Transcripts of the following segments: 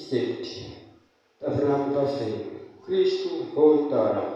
safety. Está Fernando assim. Cristo voltará.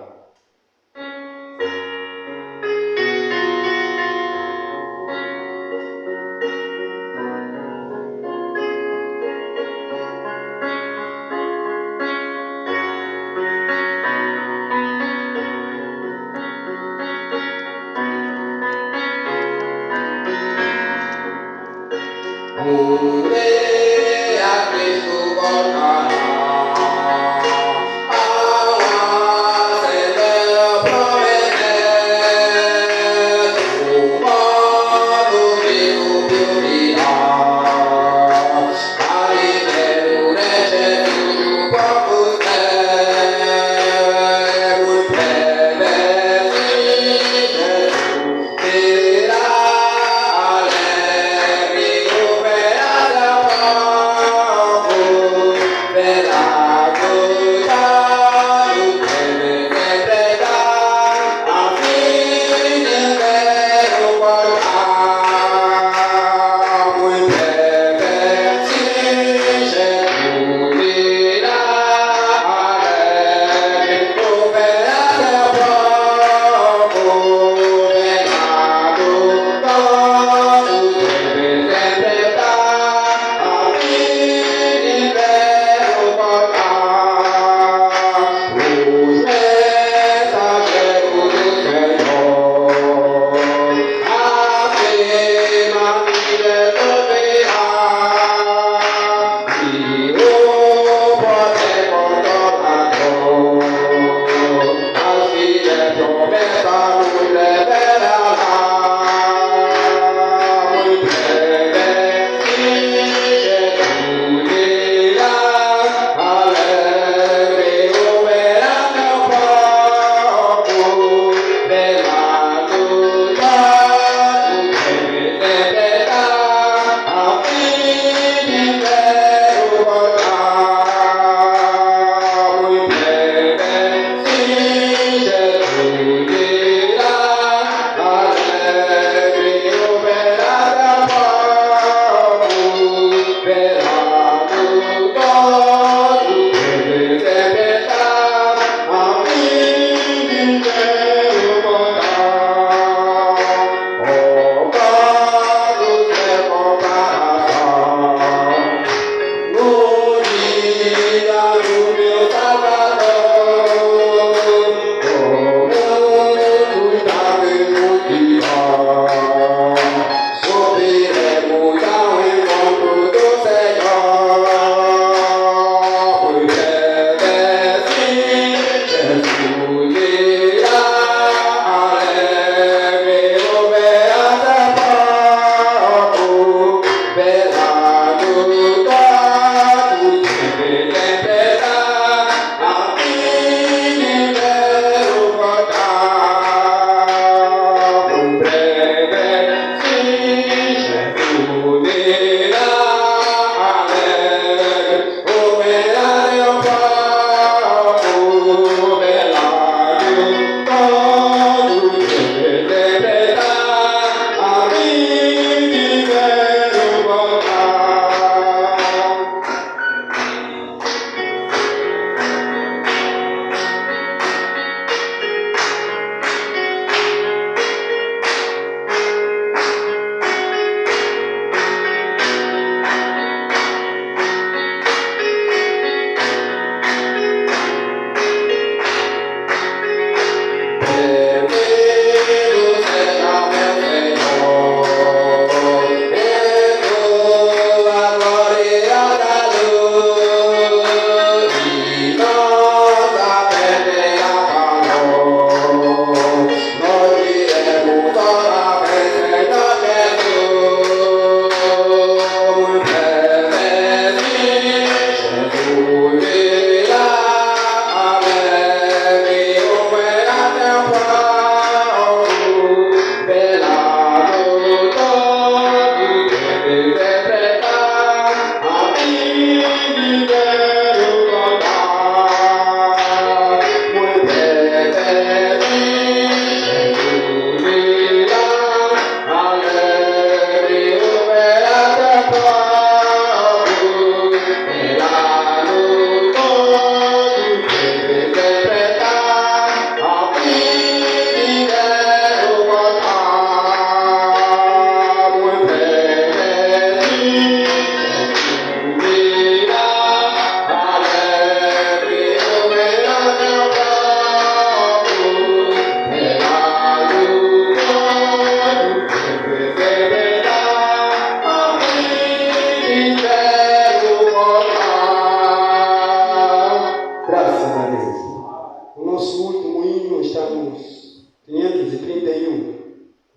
531,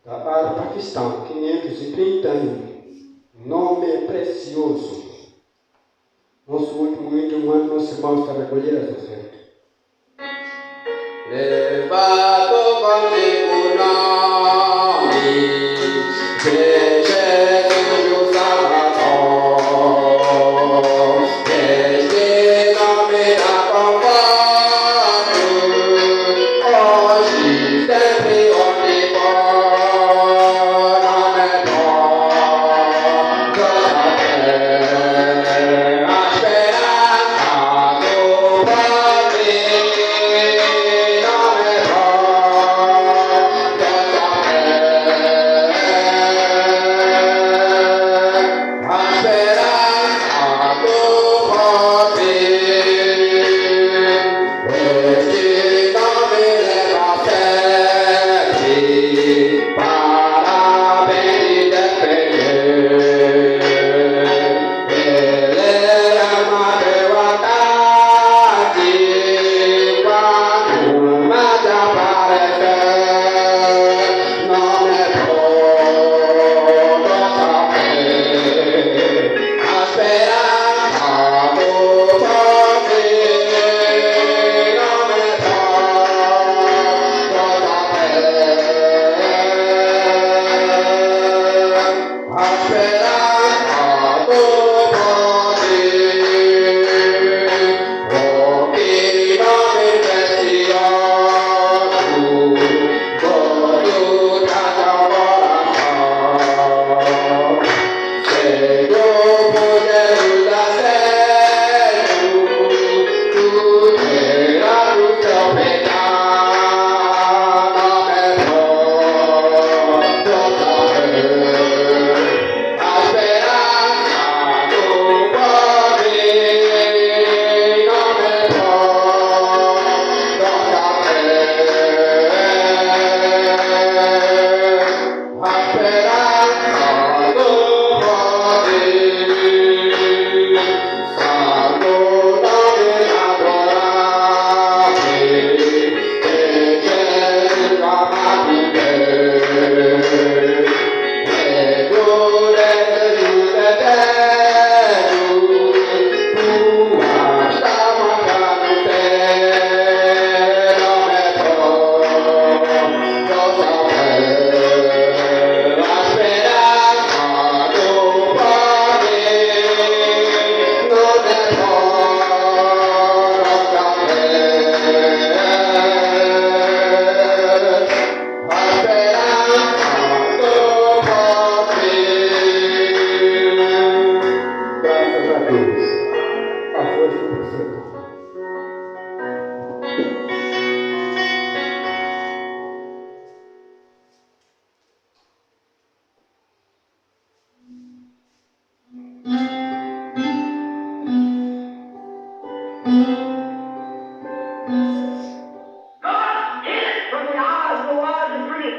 da harpa cristã, 531. Nome precioso. Nosso último índio, nosso irmão está recolhendo as ofertas. Levato contigo nome de Jesus Salvador, este nome dá conforto, hoje, sempre, onde for, nome é bom, toda fé, a esperança do porvir.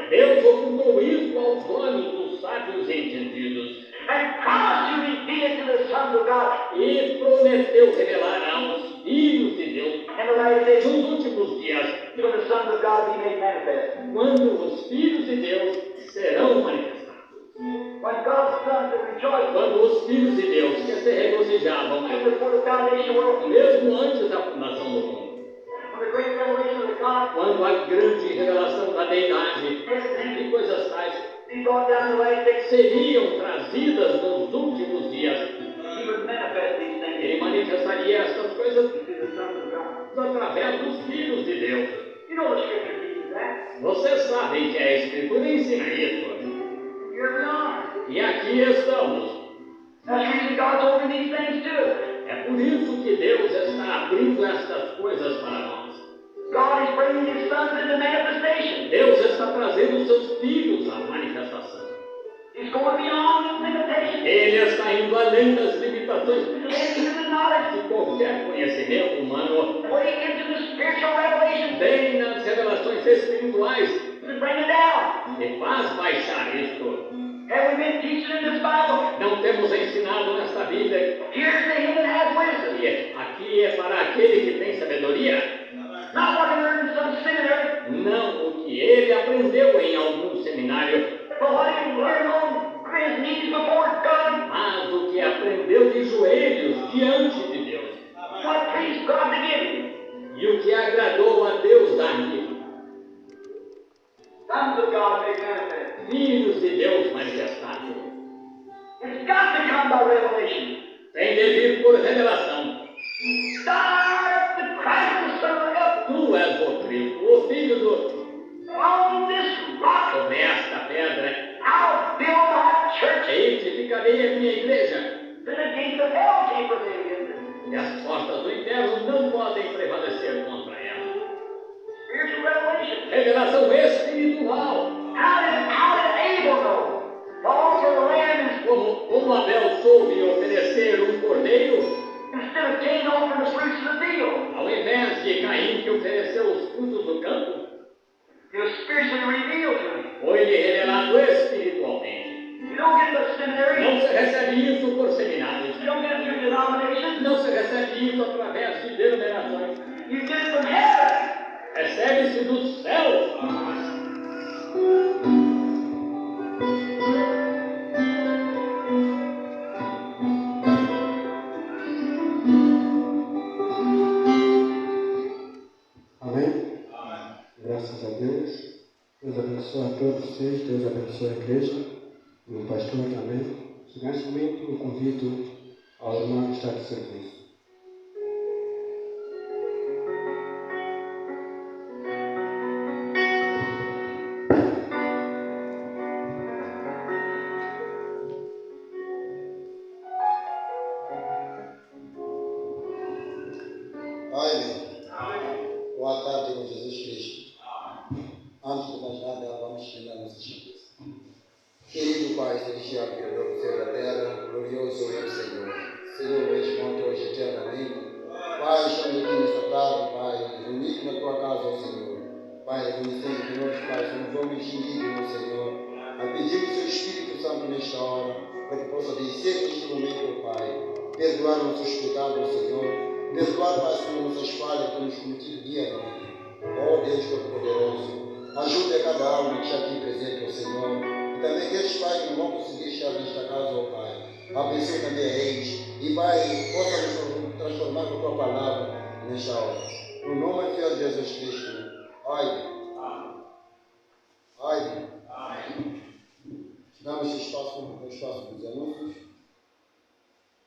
Deus ocultou isso aos olhos dos sábios entendidos e prometeu revelar aos filhos de Deus nos últimos dias, quando os filhos de Deus serão manifestados. Quando os filhos de Deus que se regozijavam mesmo antes da fundação do mundo, quando a grande revelação da deidade e coisas tais seriam trazidas nos últimos dias, ele manifestaria essas coisas através dos filhos de Deus. Vocês sabem que a Escritura ensina isso. E aqui estamos. É por isso que Deus está abrindo estas coisas para nós. Deus está trazendo seus filhos à manifestação. Ele está indo além das limitações de qualquer conhecimento humano, bem nas revelações espirituais, e faz baixar isto. Não temos ensinado nesta Bíblia que aqui é para aquele que tem sabedoria. Not what he learned in some seminary. Não o que ele aprendeu em algum seminário. But what he learned on his knees before God. Mas o que aprendeu de joelhos diante de Deus. What pleased God to give him. E o que agradou a Deus dar-lhe. Sons of God made manifest. Filhos de Deus manifestados. It's got to come by revelation. Tem de vir por revelação. Start the Christ, the Son of God. Tu és o Cristo, o Filho do... On this rock. Sobre esta pedra. I'll build my church. Edificarei a minha igreja. Then the gates of hell can't prevail against it. E as portas do inferno não podem prevalecer contra ela. Spiritual revelation. Revelação espiritual. How did Abel know? The altar of the lamb is... Como Abel soube oferecer cordeiro, instead of Cain offering the fruits of the field. Ao invés de Caim que ofereceu os frutos do campo, it was spiritually revealed to him. Foi-lhe revelado espiritualmente. You don't get it at seminary. Não se recebe isso por seminários. You don't get it through denominations. Não se recebe isso através de denominações. You get it from heaven. Recebe-se do céu. Amém? Graças a Deus. Deus abençoe a todos vocês. Deus abençoe a igreja. E o pastor também. Neste momento eu convido ao irmão que está de serviço. Boa tarde, Senhor Jesus Cristo. Antes de mais nada, vamos estender nossas cabeças. Querido Pai Celestial, Criador do céu e da terra, glorioso é o Senhor. Senhor, mesmo ontem, hoje, eternamente. Pai, estamos aqui nesta tarde, Pai, reunidos na tua casa, ó Senhor. Pai, reconhecendo que nós, Pai, somos homens indignos, ó Senhor. A pedir o Seu Espírito Santo nesta hora, para que possa descer neste momento, ó Pai. Perdoar nossos pecados, ó Senhor. Perdoar, Pai, Senhor, nossas falhas que temos cometido diariamente. Ó Deus Todo-Poderoso, ajude a cada alma que está aqui presente, ó Senhor. E também aqueles, Pai, que não vão conseguir estar nesta casa, ó Pai. Abençoe também a eles. E, Pai, possa nos transformar com a Tua palavra nesta hora. No nome do Senhor Jesus Cristo. Ai. Chegamos no espaço dos anúncios.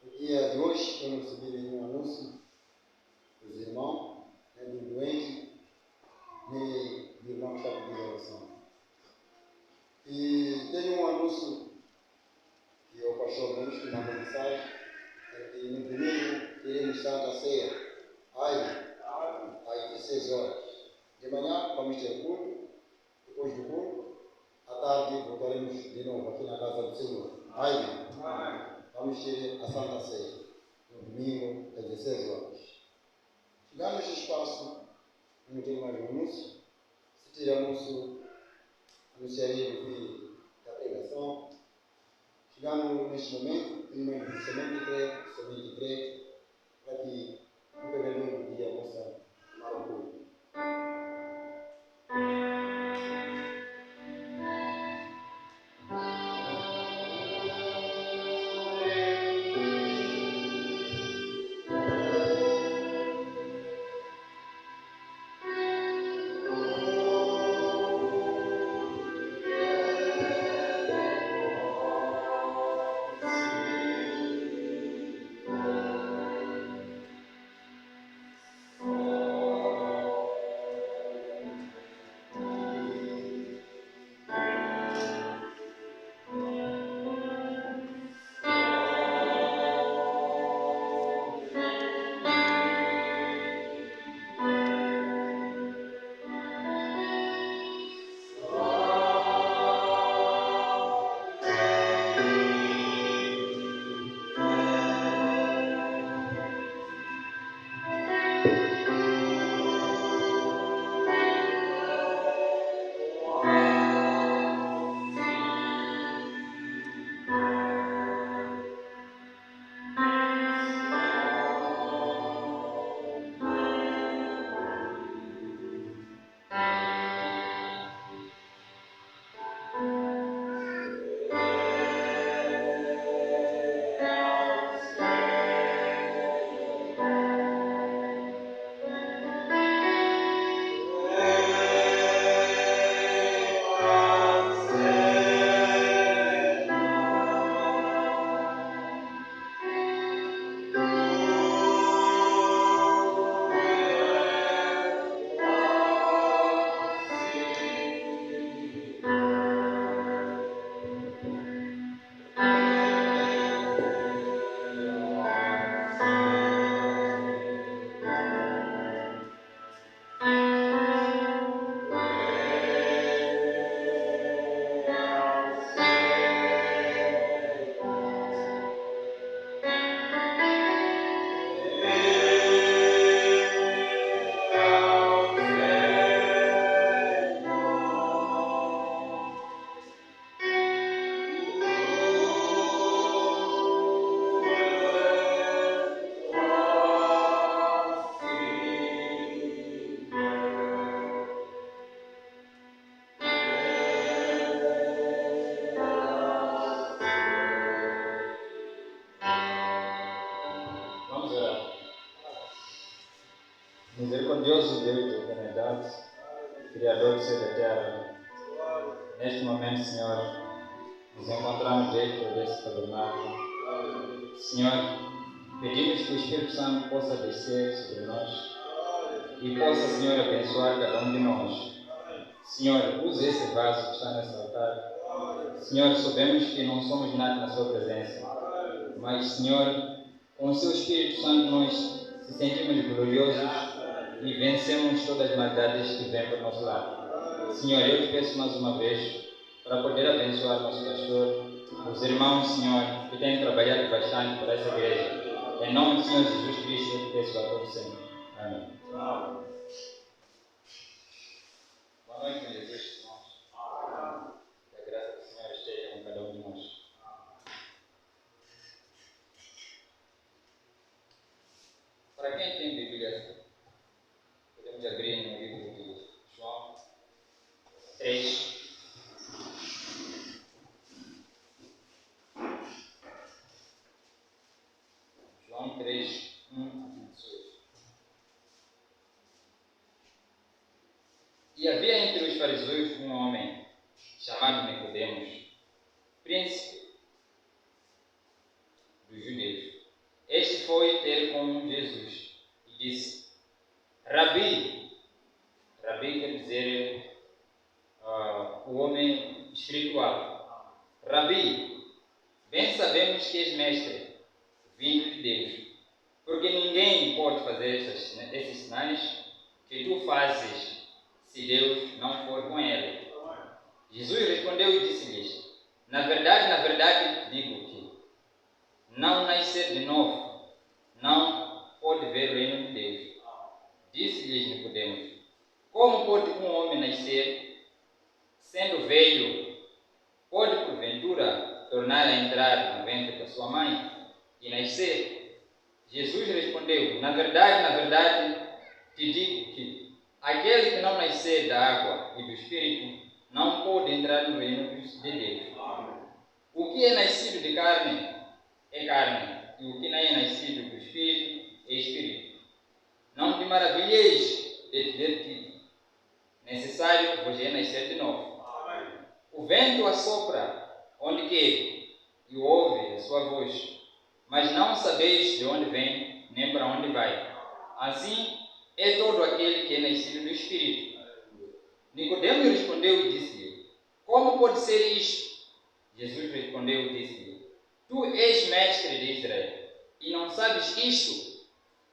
No dia de hoje, eu não recebi nenhum anúncio dos irmãos, nem do doente, nem do irmão que está pedindo oração. E tenho um anúncio que o pastor Nunes que mandou mensagem, é que no domingo teremos Santa Ceia, às 16 horas. De manhã vamos ter culto, depois do culto, à tarde voltaremos de novo aqui na casa do Senhor. Vamos ter a Santa Ceia, no domingo, às 16 horas. Chegamos no espaço, não tem mais um anúncio. Se tiver anúncio, anunciaria no fim da pregação. Chegamos neste momento, somente creio, para que o pecador do dia possa tomar o culto. glorioso Deus da eternidade, Criador do céu e da terra, neste momento, Senhor, nos encontramos dentro desse tabernáculo. Senhor, pedimos que o Espírito Santo possa descer sobre nós e possa, Senhor, abençoar cada um de nós. Senhor, use esse vaso que está nesse altar. Senhor, sabemos que não somos nada na sua presença, mas, Senhor, com o seu Espírito Santo nós se sentimos gloriosos e vencemos todas as maldades que vêm para o nosso lado. Senhor, eu te peço mais uma vez para poder abençoar nosso pastor, os irmãos, Senhor, que têm trabalhado bastante por essa igreja. Em nome do Senhor Jesus Cristo, eu te peço a todos sempre. Amém. Boa noite, Jesus, irmãos. Que a graça do Senhor esteja com cada um de nós. Para quem tem Bíblia, podemos abrir no livro de João 3. João 3, 1 a 18. E havia entre os fariseus um homem chamado Nicodemos, príncipe dos judeus. Este foi ter com Jesus e disse: Rabi, Rabi quer dizer o homem espiritual. Rabi, bem sabemos que és mestre, vindo de Deus, porque ninguém pode fazer esses sinais que tu fazes se Deus não for com ele. Jesus respondeu e disse-lhes: na verdade te digo que não nascer de novo não pode ver o reino de Deus. Disse-lhes Nicodemos: como pode um homem nascer sendo velho? Pode porventura tornar a entrar no ventre da sua mãe e nascer? Jesus respondeu: na verdade te digo que aquele que não nascer da água e do Espírito não pode entrar no reino de Deus. O que é nascido de carne é carne, e o que não é nascido do Espírito é Espírito. Não te maravilheis de ter tido. Necessário vos é nascer de novo. O vento assopra onde quer e ouve a sua voz, mas não sabeis de onde vem nem para onde vai. Assim é todo aquele que é nascido do Espírito. Nicodemos respondeu e disse-lhe: como pode ser isto? Jesus respondeu e disse-lhe: tu és mestre de Israel e não sabes isto?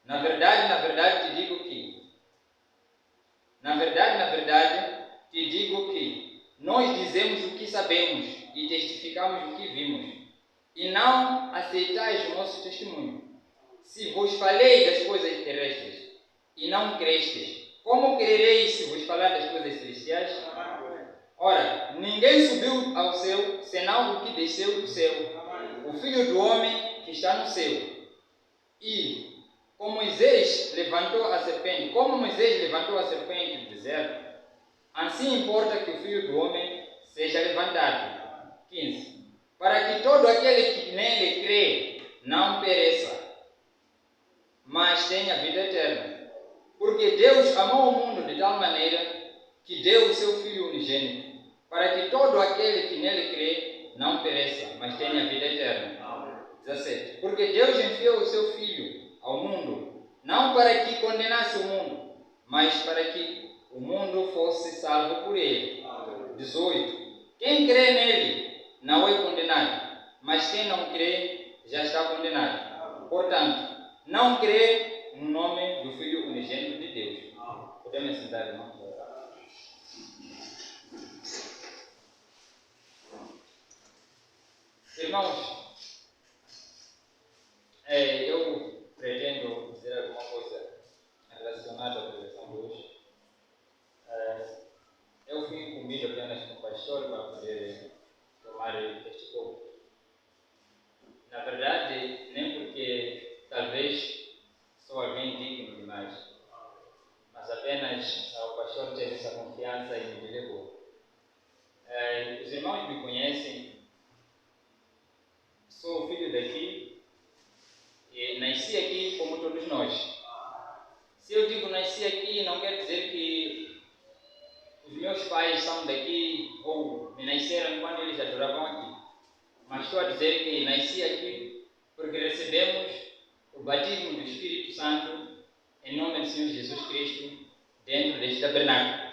Na verdade te digo que nós dizemos o que sabemos e testificamos o que vimos, e não aceitais o nosso testemunho. Se vos falei das coisas terrestres e não crestes, como crereis se vos falar das coisas celestiais? Ora, ninguém subiu ao céu, senão o que desceu do céu, o Filho do Homem que está no céu. E como Moisés levantou a serpente do deserto, assim importa que o Filho do Homem seja levantado. 15. Para que todo aquele que nele crê não pereça, mas tenha vida eterna. Porque Deus amou o mundo de tal maneira que deu o seu Filho unigênito, para que todo aquele que nele crê não pereça, mas tenha vida eterna. 17. Porque Deus enviou o seu Filho ao mundo, não para que condenasse o mundo, mas para que o mundo fosse salvo por ele. 18. Quem crê nele não é condenado, mas quem não crê já está condenado. Portanto, não crê no nome do Filho unigênito de Deus. Podemos sentar, irmãos? Irmãos, eu pretendo dizer alguma coisa relacionada à pregação de hoje. Eu fui incumbido apenas com o pastor para poder tomar este pouco. Na verdade, nem porque talvez sou alguém digno demais, mas apenas o pastor teve essa confiança e me delegou. Os irmãos me conhecem, sou filho daqui e nasci aqui como todos nós. Se eu digo nasci aqui, não quer mas estou a dizer que nasci aqui porque recebemos o batismo do Espírito Santo em nome do Senhor Jesus Cristo dentro deste tabernáculo.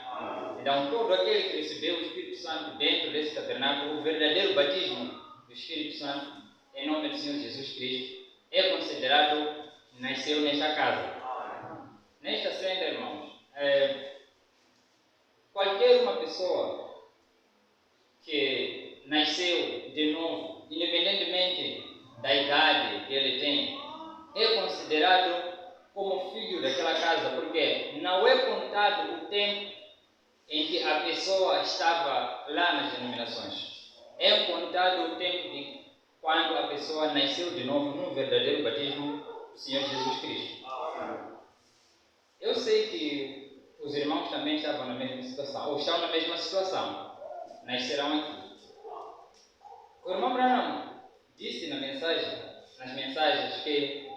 Então, todo aquele que recebeu o Espírito Santo dentro desse tabernáculo, o verdadeiro batismo do Espírito Santo em nome do Senhor Jesus Cristo, é considerado nasceu nesta casa. Nesta senda, irmãos, qualquer uma pessoa que nasceu de novo, independentemente da idade que ele tem, é considerado como filho daquela casa, porque não é contado o tempo em que a pessoa estava lá nas denominações. É contado o tempo de quando a pessoa nasceu de novo num verdadeiro batismo do Senhor Jesus Cristo. Eu sei que os irmãos também estavam na mesma situação, ou estão na mesma situação, nascerão aqui. O irmão Branham disse nas mensagens, que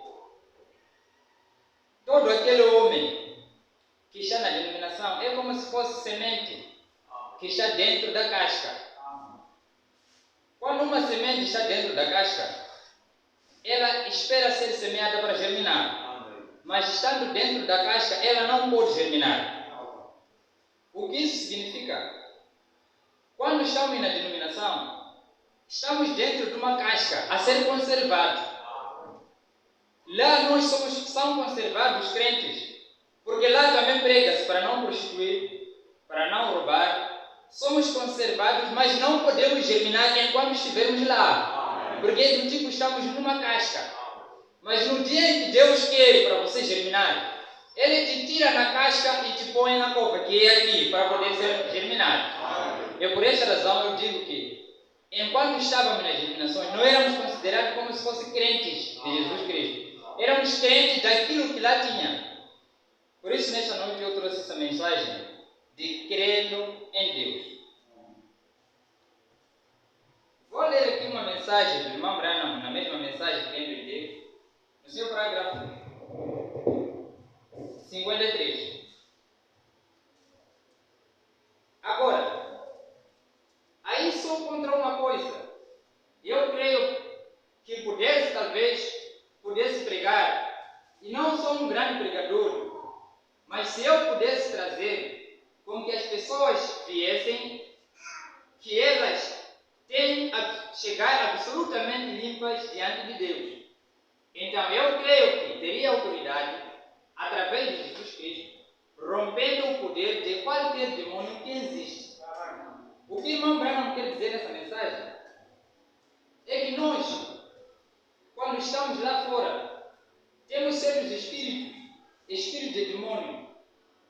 todo aquele homem que está na denominação é como se fosse semente que está dentro da casca. Quando uma semente está dentro da casca, ela espera ser semeada para germinar. Mas estando dentro da casca, ela não pode germinar. O que isso significa? Quando estamos na denominação, estamos dentro de uma casca a ser conservado. Lá são conservados os crentes, porque lá também prega-se para não prostituir, para não roubar. Somos conservados, mas não podemos germinar enquanto estivermos lá, porque do tipo estamos numa casca. Mas no dia em que Deus quer para você germinar, Ele te tira na casca e te põe na cova, que é aqui, para poder ser germinado. E por esta razão eu digo que, enquanto estávamos nas germinações, não éramos considerados como se fossem crentes de Jesus Cristo. Éramos crentes daquilo que lá tinha. Por isso, nesta noite eu trouxe essa mensagem de crendo em Deus. Vou ler aqui uma mensagem do irmão Branham, na mesma mensagem, crendo em Deus, no seu parágrafo 53. Agora, aí sou contra uma coisa. Eu creio que pudesse pregar, e não sou um grande pregador, mas se eu pudesse trazer com que as pessoas viessem, que elas têm a chegar absolutamente limpas diante de Deus. Então eu creio que teria autoridade, através de Jesus Cristo, rompendo o poder de qualquer demônio que existe. O que o irmão Branham quer dizer nessa mensagem é que nós, quando estamos lá fora, temos certos espíritos de demônio,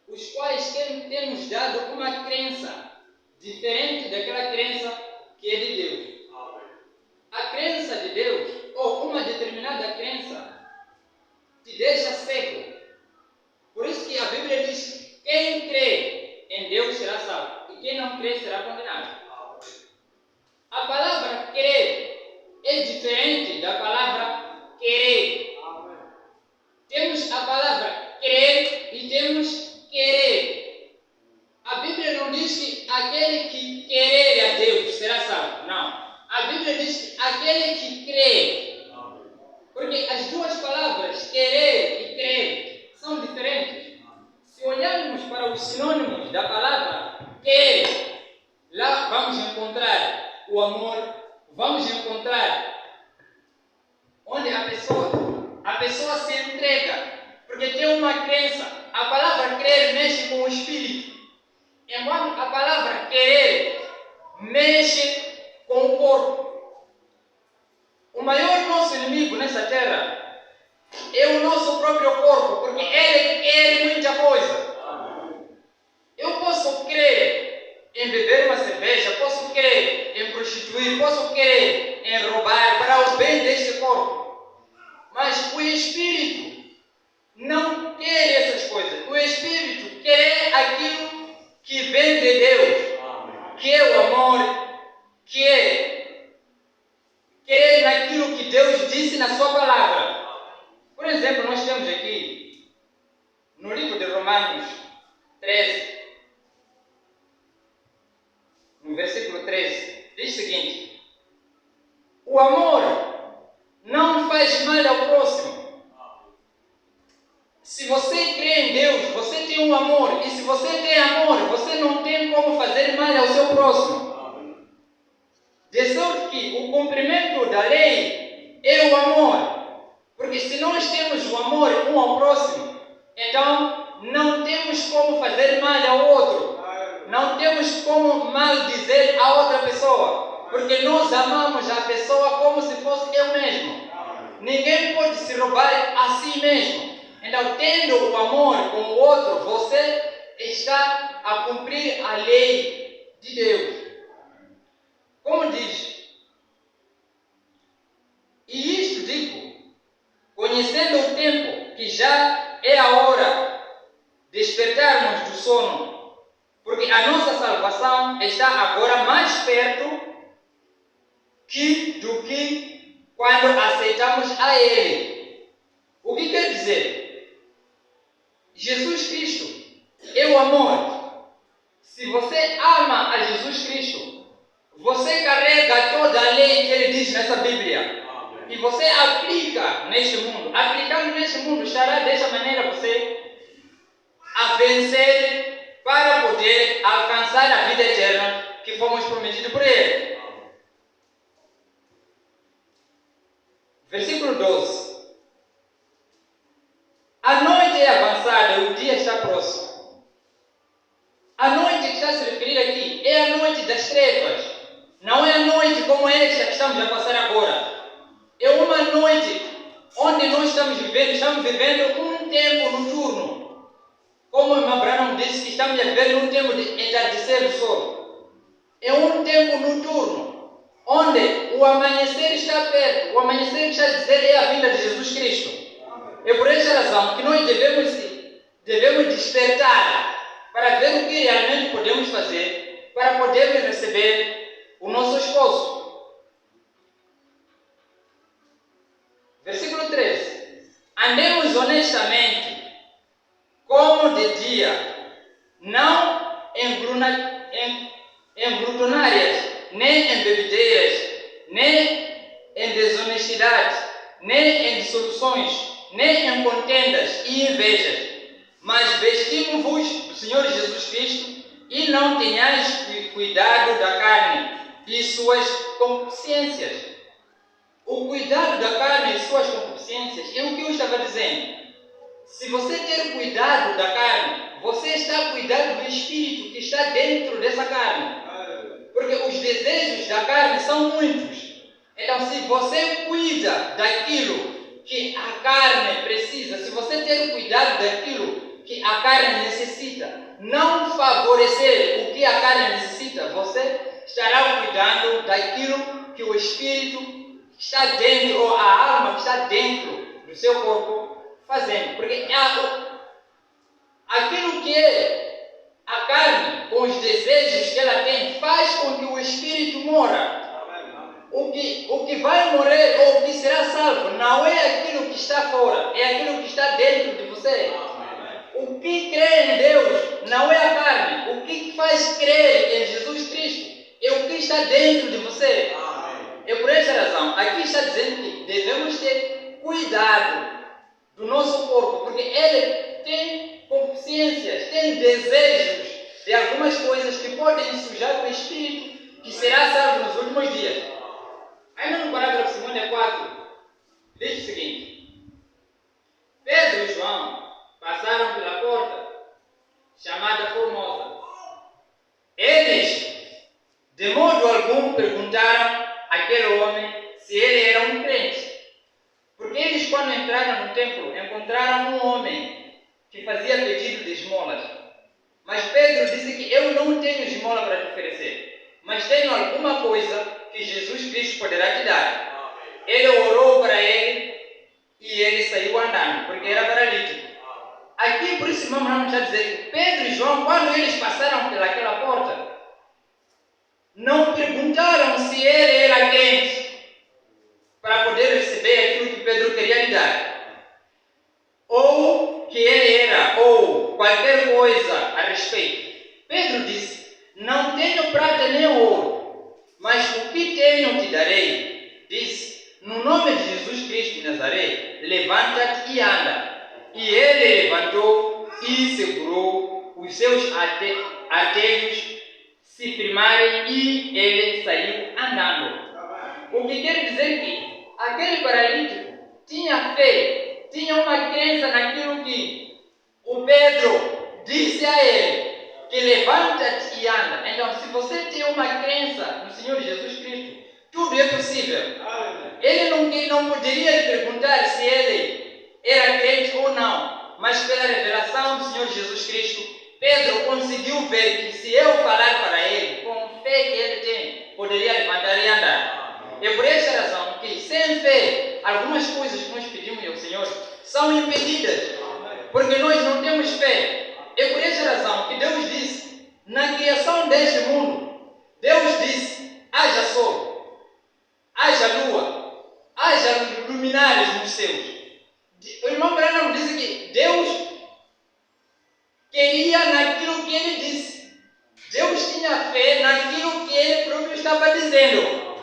os quais têm nos dado uma crença diferente daquela crença que é de Deus. A crença de Deus, ou uma determinada crença, te deixa cego. Por isso que a Bíblia diz: quem crê em Deus será salvo, e quem não crê será condenado. A palavra crer é diferente da palavra querer. Temos a palavra crer e temos querer. A Bíblia não diz que aquele que querer a Deus será salvo. Não. A Bíblia diz que aquele que crê. Porque as duas palavras, querer e crer, são diferentes. Se olharmos para os sinônimos da palavra querer, lá vamos encontrar o amor, vamos encontrar onde a pessoa se entrega, porque tem uma crença. A palavra crer mexe com o espírito, enquanto a palavra querer mexe com o corpo. O maior nosso inimigo nessa terra é o nosso próprio corpo, porque ele quer muita coisa. Eu posso crer em beber uma cerveja, posso crer em prostituir, posso crer em roubar para o bem deste corpo, mas o espírito não quer essas coisas. O espírito quer aquilo que vem de Deus, que é o amor, que é crer naquilo que Deus disse na sua palavra. Por exemplo, nós temos aqui no livro de Romanos 13, no versículo 13, diz o seguinte: o O amor não faz mal ao próximo. Se você crê em Deus, você tem um amor. E se você tem amor, você não tem como fazer mal ao seu próximo. De sorte que o cumprimento da lei é o amor. Porque se nós temos o amor um ao próximo, então não temos como fazer mal ao outro. Não temos como maldizer a outra pessoa. Porque nós amamos a pessoa como se fosse eu mesmo. Ninguém pode se roubar a si mesmo. Então, tendo o amor com o outro, você está a cumprir a lei de Deus. Como diz? E isto digo, conhecendo o tempo, que já é a hora de despertarmos do sono, porque a nossa salvação está agora mais perto do que quando aceitamos a Ele. O que quer dizer? Jesus Cristo é o amor. Se você ama a Jesus Cristo, você carrega toda a lei que Ele diz nessa Bíblia. E você aplica neste mundo. Aplicando neste mundo, estará desta maneira você a vencer para poder alcançar a vida eterna que fomos prometidos por Ele. Versículo 12. A noite é avançada e o dia está próximo. A noite que está a se referir aqui é a noite das trevas. Não é a noite como esta que estamos a passar agora. É uma noite onde nós estamos vivendo um tempo noturno. Como o irmão Branham disse que estamos a viver num tempo de entardecer do sol. É um tempo noturno, onde o amanhecer está perto. O amanhecer que está a dizer é a vinda de Jesus Cristo. É por essa razão que nós devemos despertar para ver o que realmente podemos fazer para podermos receber o nosso esposo. Versículo 13. Andemos honestamente, como de dia, não em glutonárias, nem em bebedeiras, nem em desonestidade, nem em dissoluções, nem em contendas e invejas, mas vestimos-vos do Senhor Jesus Cristo e não tenhais cuidado da carne e suas concupiscências. O cuidado da carne e suas concupiscências é o que eu estava dizendo. Se você ter cuidado da carne, você está a cuidar do espírito que está dentro dessa carne. Porque os desejos da carne são muitos. Então, se você cuida daquilo que a carne precisa, se você ter cuidado daquilo que a carne necessita, não favorecer o que a carne necessita, você estará cuidando daquilo que o espírito está dentro, ou a alma que está dentro do seu corpo fazendo. Porque aquilo que é a carne, com os desejos que ela tem, faz com que o espírito mora. O que vai morrer ou o que será salvo não é aquilo que está fora, é aquilo que está dentro de você. O que crê em Deus não é a carne. O que faz crer em Jesus Cristo é o que está dentro de você. É por essa razão, aqui está dizendo que devemos ter cuidado do nosso corpo, porque ele tem consciências, tem desejos de algumas coisas que podem sujar o espírito que será salvo nos últimos dias. Ainda no parágrafo 54, diz o seguinte: Pedro e João passaram pela porta chamada Formosa. Eles, de modo algum, perguntaram àquele homem se ele era um crente. Porque eles, quando entraram no templo, encontraram um homem que fazia pedido de esmolas. Mas Pedro disse que eu não tenho esmola para te oferecer, mas tenho alguma coisa que Jesus Cristo poderá te dar. Ele orou para ele e ele saiu andando, porque era paralítico. Aqui, por isso, irmão Branham está dizendo que Pedro e João, quando eles passaram pelaquela porta, não perguntaram se ele era crente para poder receber aquilo que Pedro queria lhe dar, ou que ele era, ou qualquer coisa a respeito. Pedro disse: não tenho prata nem ouro, mas o que tenho te darei. disse: no nome de Jesus Cristo de Nazaré, levanta-te e anda. E ele levantou e segurou os seus artelhos se firmarem e ele saiu andando. O que quer dizer que aquele paralítico tinha fé, tinha uma crença naquilo que o Pedro disse a ele, que levanta-te e anda. Então, se você tem uma crença no Senhor Jesus Cristo, tudo é possível. Ele não poderia lhe perguntar se ele era crente ou não, mas pela revelação do Senhor Jesus Cristo, Pedro conseguiu ver que se eu falar para ele, com fé que ele tem, poderia levantar e andar. É por essa razão que, sem fé, algumas coisas que nós pedimos ao Senhor são impedidas, porque nós não temos fé. É por essa razão que Deus disse, na criação deste mundo, Deus disse: haja sol, haja lua, haja luminares nos céus. O irmão Branham diz que Deus queria naquilo que ele disse. Deus tinha fé naquilo que ele próprio estava dizendo.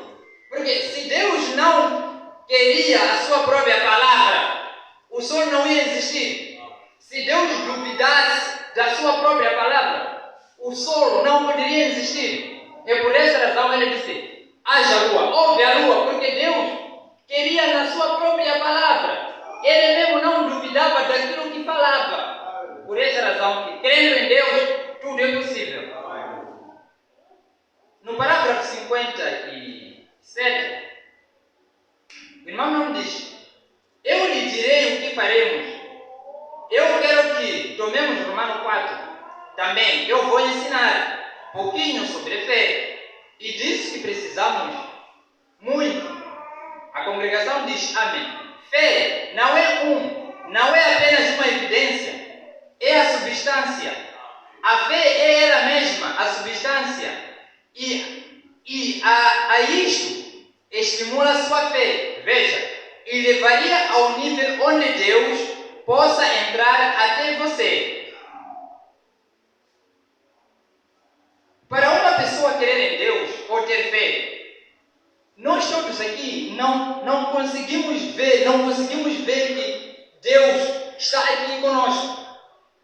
Porque se Deus não queria a sua própria palavra, o sol não ia existir. Se Deus duvidasse da sua própria palavra, o sol não poderia existir. E por essa razão ele disse: haja lua, houve a lua, porque Deus queria na sua própria palavra. Ele mesmo não duvidava daquilo que falava. Por essa razão que, crendo em Deus, tudo é possível. No parágrafo 57, o irmão não diz: eu lhe direi o que faremos. Eu quero que tomemos Romano 4. Também eu vou ensinar um pouquinho sobre fé. E diz que precisamos muito. A congregação diz amém. Fé não é apenas uma evidência, é a substância. A fé é ela mesma, a substância. E a isto estimula a sua fé. Veja, e levaria ao nível onde Deus possa entrar até você. Para uma pessoa crer em Deus ou ter fé, nós todos aqui não conseguimos ver que Deus está aqui conosco.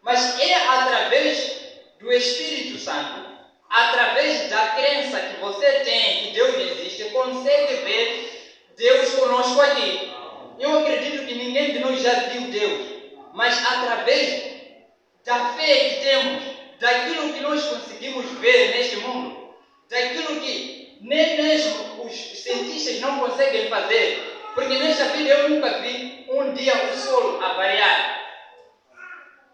Mas é através do Espírito Santo, através da crença que você tem que Deus existe, consegue ver Deus conosco aqui. Eu acredito que ninguém de nós já viu Deus, mas através da fé que temos, daquilo que nós conseguimos ver neste mundo, daquilo que nem mesmo os cientistas não conseguem fazer, porque nesta vida eu nunca vi um dia o solo avariar.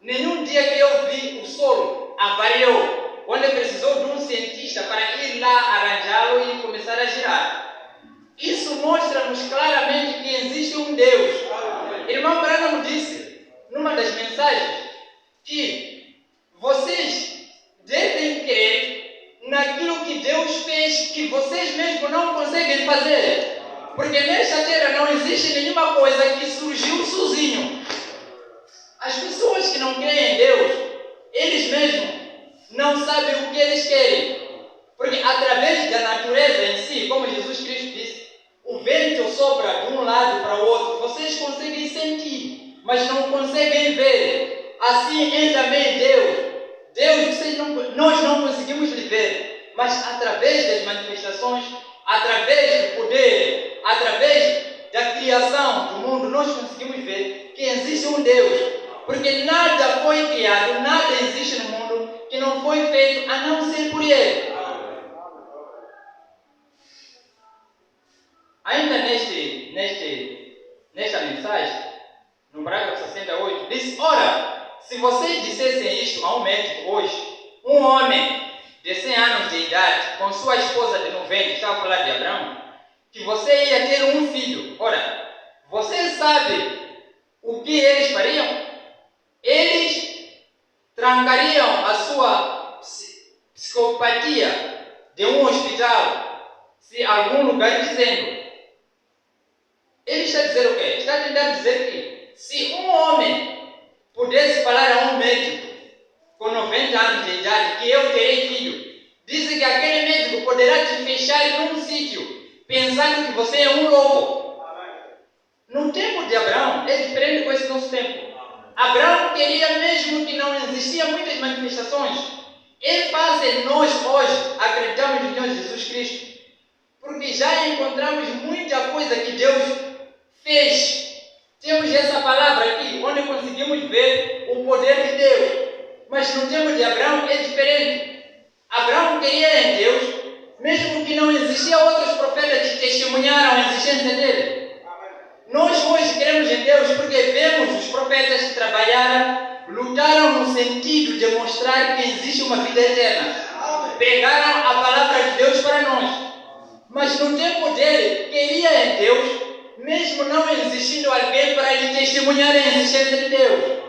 Nenhum dia que eu vi o solo avariou, onde precisou de um cientista para ir lá arranjá-lo e começar a girar. Isso mostra-nos claramente que existe um Deus. Irmão Branham disse, numa das mensagens, que vocês devem crer naquilo que Deus fez, que vocês mesmos não conseguem fazer. Porque nesta terra não existe nenhuma coisa que surgiu sozinho. As pessoas que não creem em Deus, eles mesmos não sabem o que eles querem. Porque através da natureza em si, como Jesus Cristo disse, o vento sopra de um lado para o outro, vocês conseguem sentir, mas não conseguem ver. Assim é também Deus. Nós não conseguimos lhe ver, mas através das manifestações, através do poder, através da criação do mundo, nós conseguimos ver que existe um Deus. Porque nada foi criado, nada existe no mundo que não foi feito a não ser por Ele. Ainda nesta mensagem, no parágrafo 68, diz: ora, se vocês dissessem isto a um médico hoje, um homem de 100 anos de idade, com sua esposa de 90, estava a falar de Abraão, que você ia ter um filho. Ora, vocês sabem o que eles fariam? Eles trancariam a sua psicopatia de um hospital, se algum lugar dizendo. Ele está dizendo o quê? Está tentando dizer que se um homem pudesse falar a um médico com 90 anos de idade que eu terei filho, dizem que aquele médico poderá te fechar num sítio, pensando que você é um lobo. No tempo de Abraão é diferente com esse nosso tempo. Abraão queria, mesmo que não existiam muitas manifestações, ele faz em nós hoje, acreditamos no Senhor Jesus Cristo, porque já encontramos muita coisa que Deus fez. Temos essa palavra aqui, onde conseguimos ver o poder de Deus. Mas no tempo de Abraão é diferente. Abraão queria em Deus, mesmo que não existiam outros profetas que testemunharam a existência dele. Nós hoje queremos em Deus porque vemos os profetas que trabalharam, lutaram no sentido de mostrar que existe uma vida eterna. Pregaram a palavra de Deus para nós. Mas no tempo dele, queria em Deus, mesmo não existindo alguém para lhe testemunhar a existência de Deus.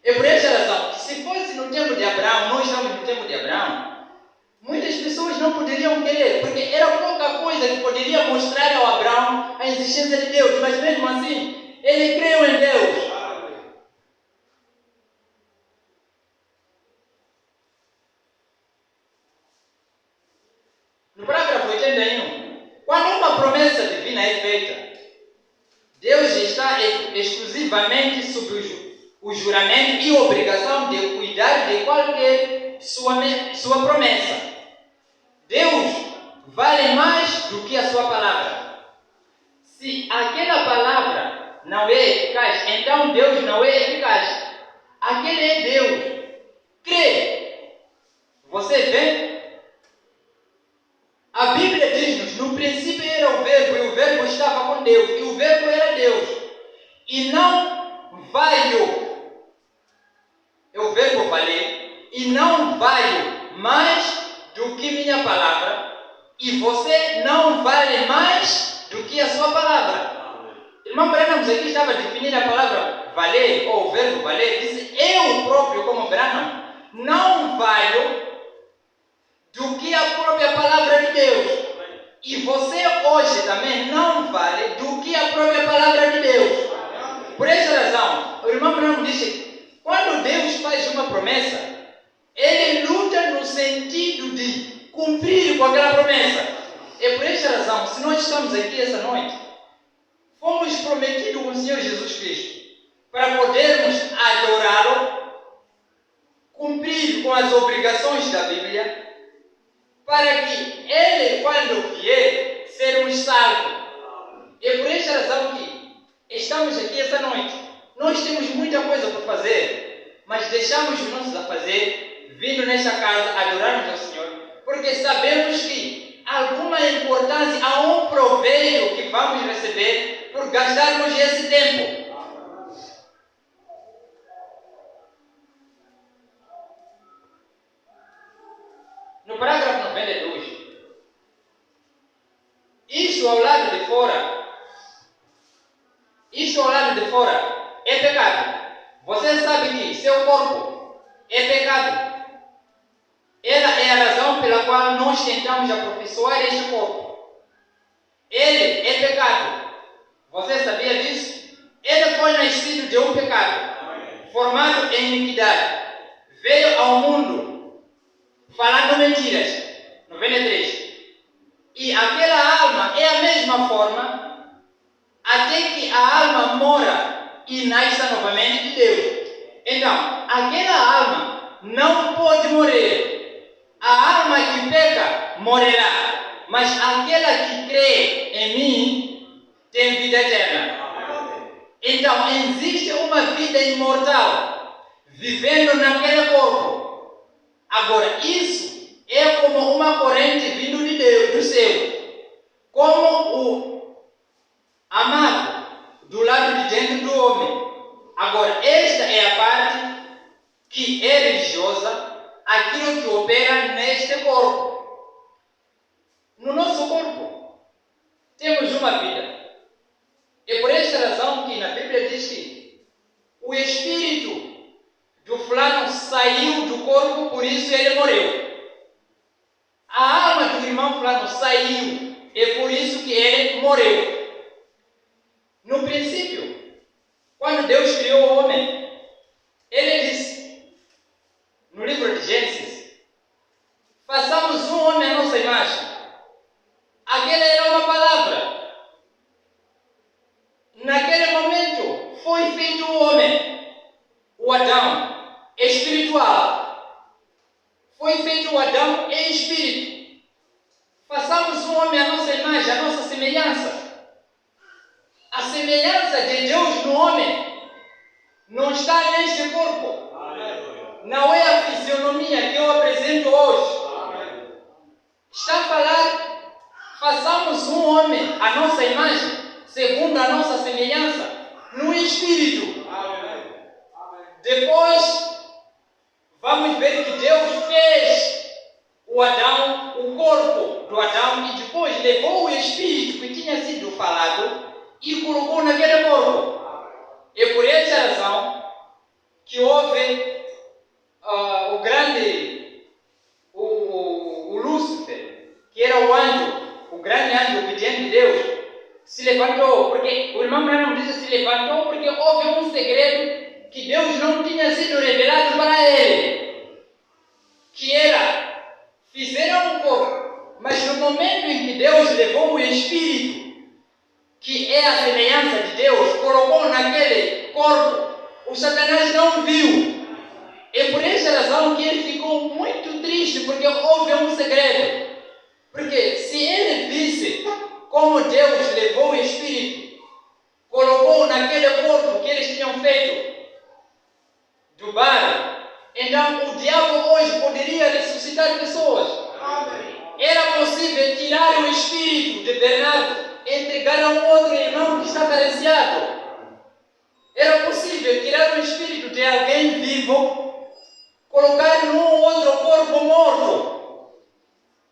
É por essa razão que se fosse no tempo de Abraão, nós estamos no tempo de Abraão, muitas pessoas não poderiam querer, porque era pouca coisa que poderia mostrar ao Abraão a existência de Deus, mas mesmo assim, ele creu em Deus. No parágrafo 81, quando uma promessa divina é feita, Deus está exclusivamente sob o juramento e obrigação de cuidar de qualquer sua promessa. Deus vale mais do que a sua palavra. Se aquela palavra não é eficaz, então Deus não é eficaz. Aquele é Deus. Crê. Você vê? A Bíblia diz-nos, no princípio era o Verbo, e o Verbo estava com Deus, e o Verbo era Deus. E não valho. É o verbo valer, e não valho mais do que minha palavra, e você não vale mais do que a sua palavra. Irmão Branham aqui estava definindo a palavra valer, ou o verbo valer, disse, eu próprio como Branham, não valho do que a própria palavra de Deus. E você hoje também não vale do que a própria palavra de Deus. Por essa razão, o irmão Branham disse, quando Deus faz uma promessa, Ele luta no sentido de cumprir com aquela promessa. É por essa razão, se nós estamos aqui essa noite, fomos prometidos com o Senhor Jesus Cristo para podermos adorá-lo, cumprir com as obrigações da Bíblia, para que Ele, quando vier, sermos salvos. É por essa razão que estamos aqui essa noite. Nós temos muita coisa para fazer, mas deixamos os nossos a fazer, vindo nesta casa, adorarmos ao Senhor, porque sabemos que há alguma importância, há um proveito que vamos receber por gastarmos esse tempo. No parágrafo 92, isto ao lado de fora, é pecado. Você sabe que seu corpo é pecado. Ela é a razão pela qual nós tentamos aperfeiçoar este corpo. Ele é pecado. Você sabia disso? Ele foi nascido de um pecado, formado em iniquidade. Veio ao mundo falando mentiras. 93. E aquela alma é a mesma forma até que a alma mora e nasça novamente de Deus. Então, aquela alma não pode morrer. A alma que peca morrerá, mas aquela que crê em mim tem vida eterna. Então, existe uma vida imortal vivendo naquele corpo. Agora, isso é como uma corrente vindo de Deus, do céu. Como o amado do lado de dentro do homem. Agora, esta é a parte que é religiosa, aquilo que opera neste corpo. No nosso corpo, temos uma vida. É por esta razão que na Bíblia diz que o espírito do fulano saiu do corpo, por isso ele morreu. A alma do irmão fulano saiu, é por isso que ele morreu. No princípio, quando Deus criou o homem, Ele disse, no livro de Gênesis, façamos um homem à nossa imagem, Aquela era uma palavra. Naquele momento foi feito o homem, o Adão espiritual. Foi feito o Adão em espírito. Façamos o homem à nossa imagem, à nossa semelhança. A semelhança de Deus no homem não está neste corpo. Não é a fisionomia que eu apresento hoje. Está a falar, façamos um homem à nossa imagem, segundo a nossa semelhança, no espírito. Depois, vamos ver que Deus fez o Adão, o corpo do Adão, e depois levou o espírito que tinha sido falado e colocou naquele corpo. É por essa razão que houve o grande, o Lúcifer, que era o anjo, o grande anjo obediente de Deus, se levantou, porque o irmão Branham diz se levantou porque houve um segredo que Deus não tinha sido revelado para ele, que era, fizeram um corpo, mas no momento em que Deus levou o Espírito, que é a semelhança de Deus, colocou naquele corpo, o Satanás não viu. É por essa razão que ele ficou muito triste, porque houve um segredo. Porque se ele visse como Deus levou o Espírito, colocou naquele corpo que eles tinham feito do barro, então o diabo hoje poderia ressuscitar pessoas. Era possível tirar o espírito de Bernardo, entregar a um outro irmão que está carenciado. Era possível tirar o espírito de alguém vivo, colocar num outro corpo morto.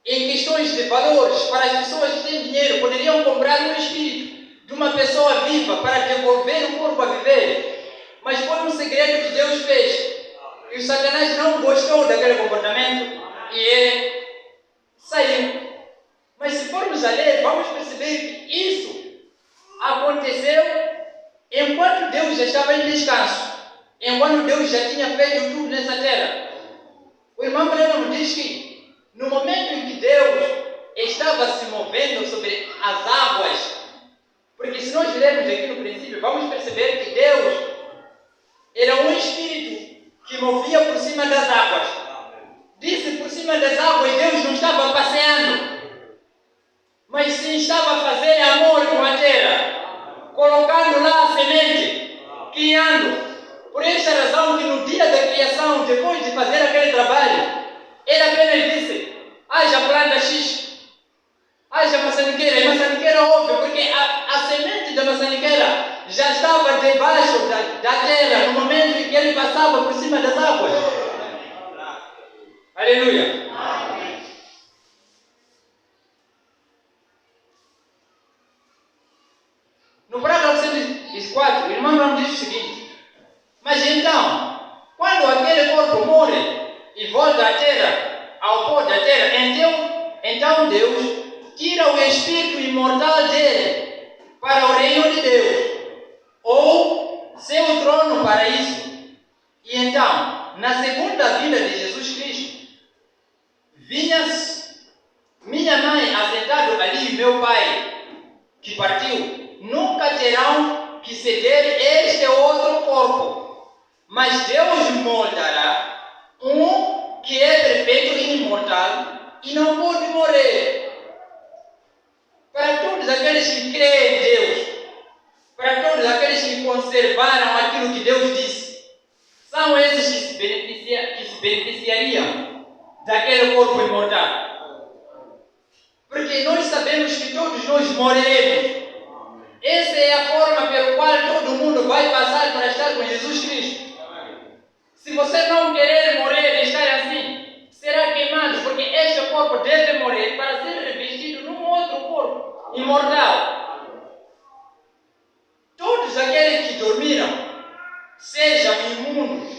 Em questões de valores, para as pessoas que têm dinheiro, poderiam comprar um espírito de uma pessoa viva para devolver o corpo a viver. Mas foi um segredo que Deus fez. E o Satanás não gostou daquele comportamento e ele saiu. Mas se formos a ler, vamos perceber que isso aconteceu enquanto Deus já estava em descanso, enquanto Deus já tinha feito tudo nessa terra. O irmão Branham diz que no momento em que Deus estava se movendo sobre as águas, porque se nós lermos aqui no princípio, vamos perceber que Deus era um espírito que movia por cima das águas. Disse por cima das águas, Deus não estava passeando, mas sim estava a fazer amor com a terra, colocando lá a semente, criando. Por essa razão que no dia da criação, depois de fazer aquele trabalho, ele apenas disse, haja planta X, haja maçaniqueira. E maçaniqueira houve, porque a semente da maçaniqueira já estava debaixo da terra no momento em que ele passava por cima das águas. Aleluia. No parágrafo 104, o irmão Branham diz o seguinte: mas então, quando aquele corpo morre e volta à terra, ao pó da terra, então Deus tira o espírito imortal dele para o reino de Deus, ou seu trono para isso. E então, na segunda vinda de Jesus Cristo, minha mãe assentado ali e meu pai que partiu, nunca terão que ceder este outro corpo, mas Deus moldará um que é perfeito e imortal e não pode morrer. Para todos aqueles que creem em Deus, para todos aqueles que conservaram aquilo que Deus disse, são esses que se beneficiariam daquele corpo imortal. Porque nós sabemos que todos nós morreremos. Essa é a forma pela qual todo mundo vai passar para estar com Jesus Cristo. Se você não querer morrer e estar assim, será queimado, porque este corpo deve morrer para ser revestido num outro corpo imortal. Todos aqueles que dormiram, sejam imundos,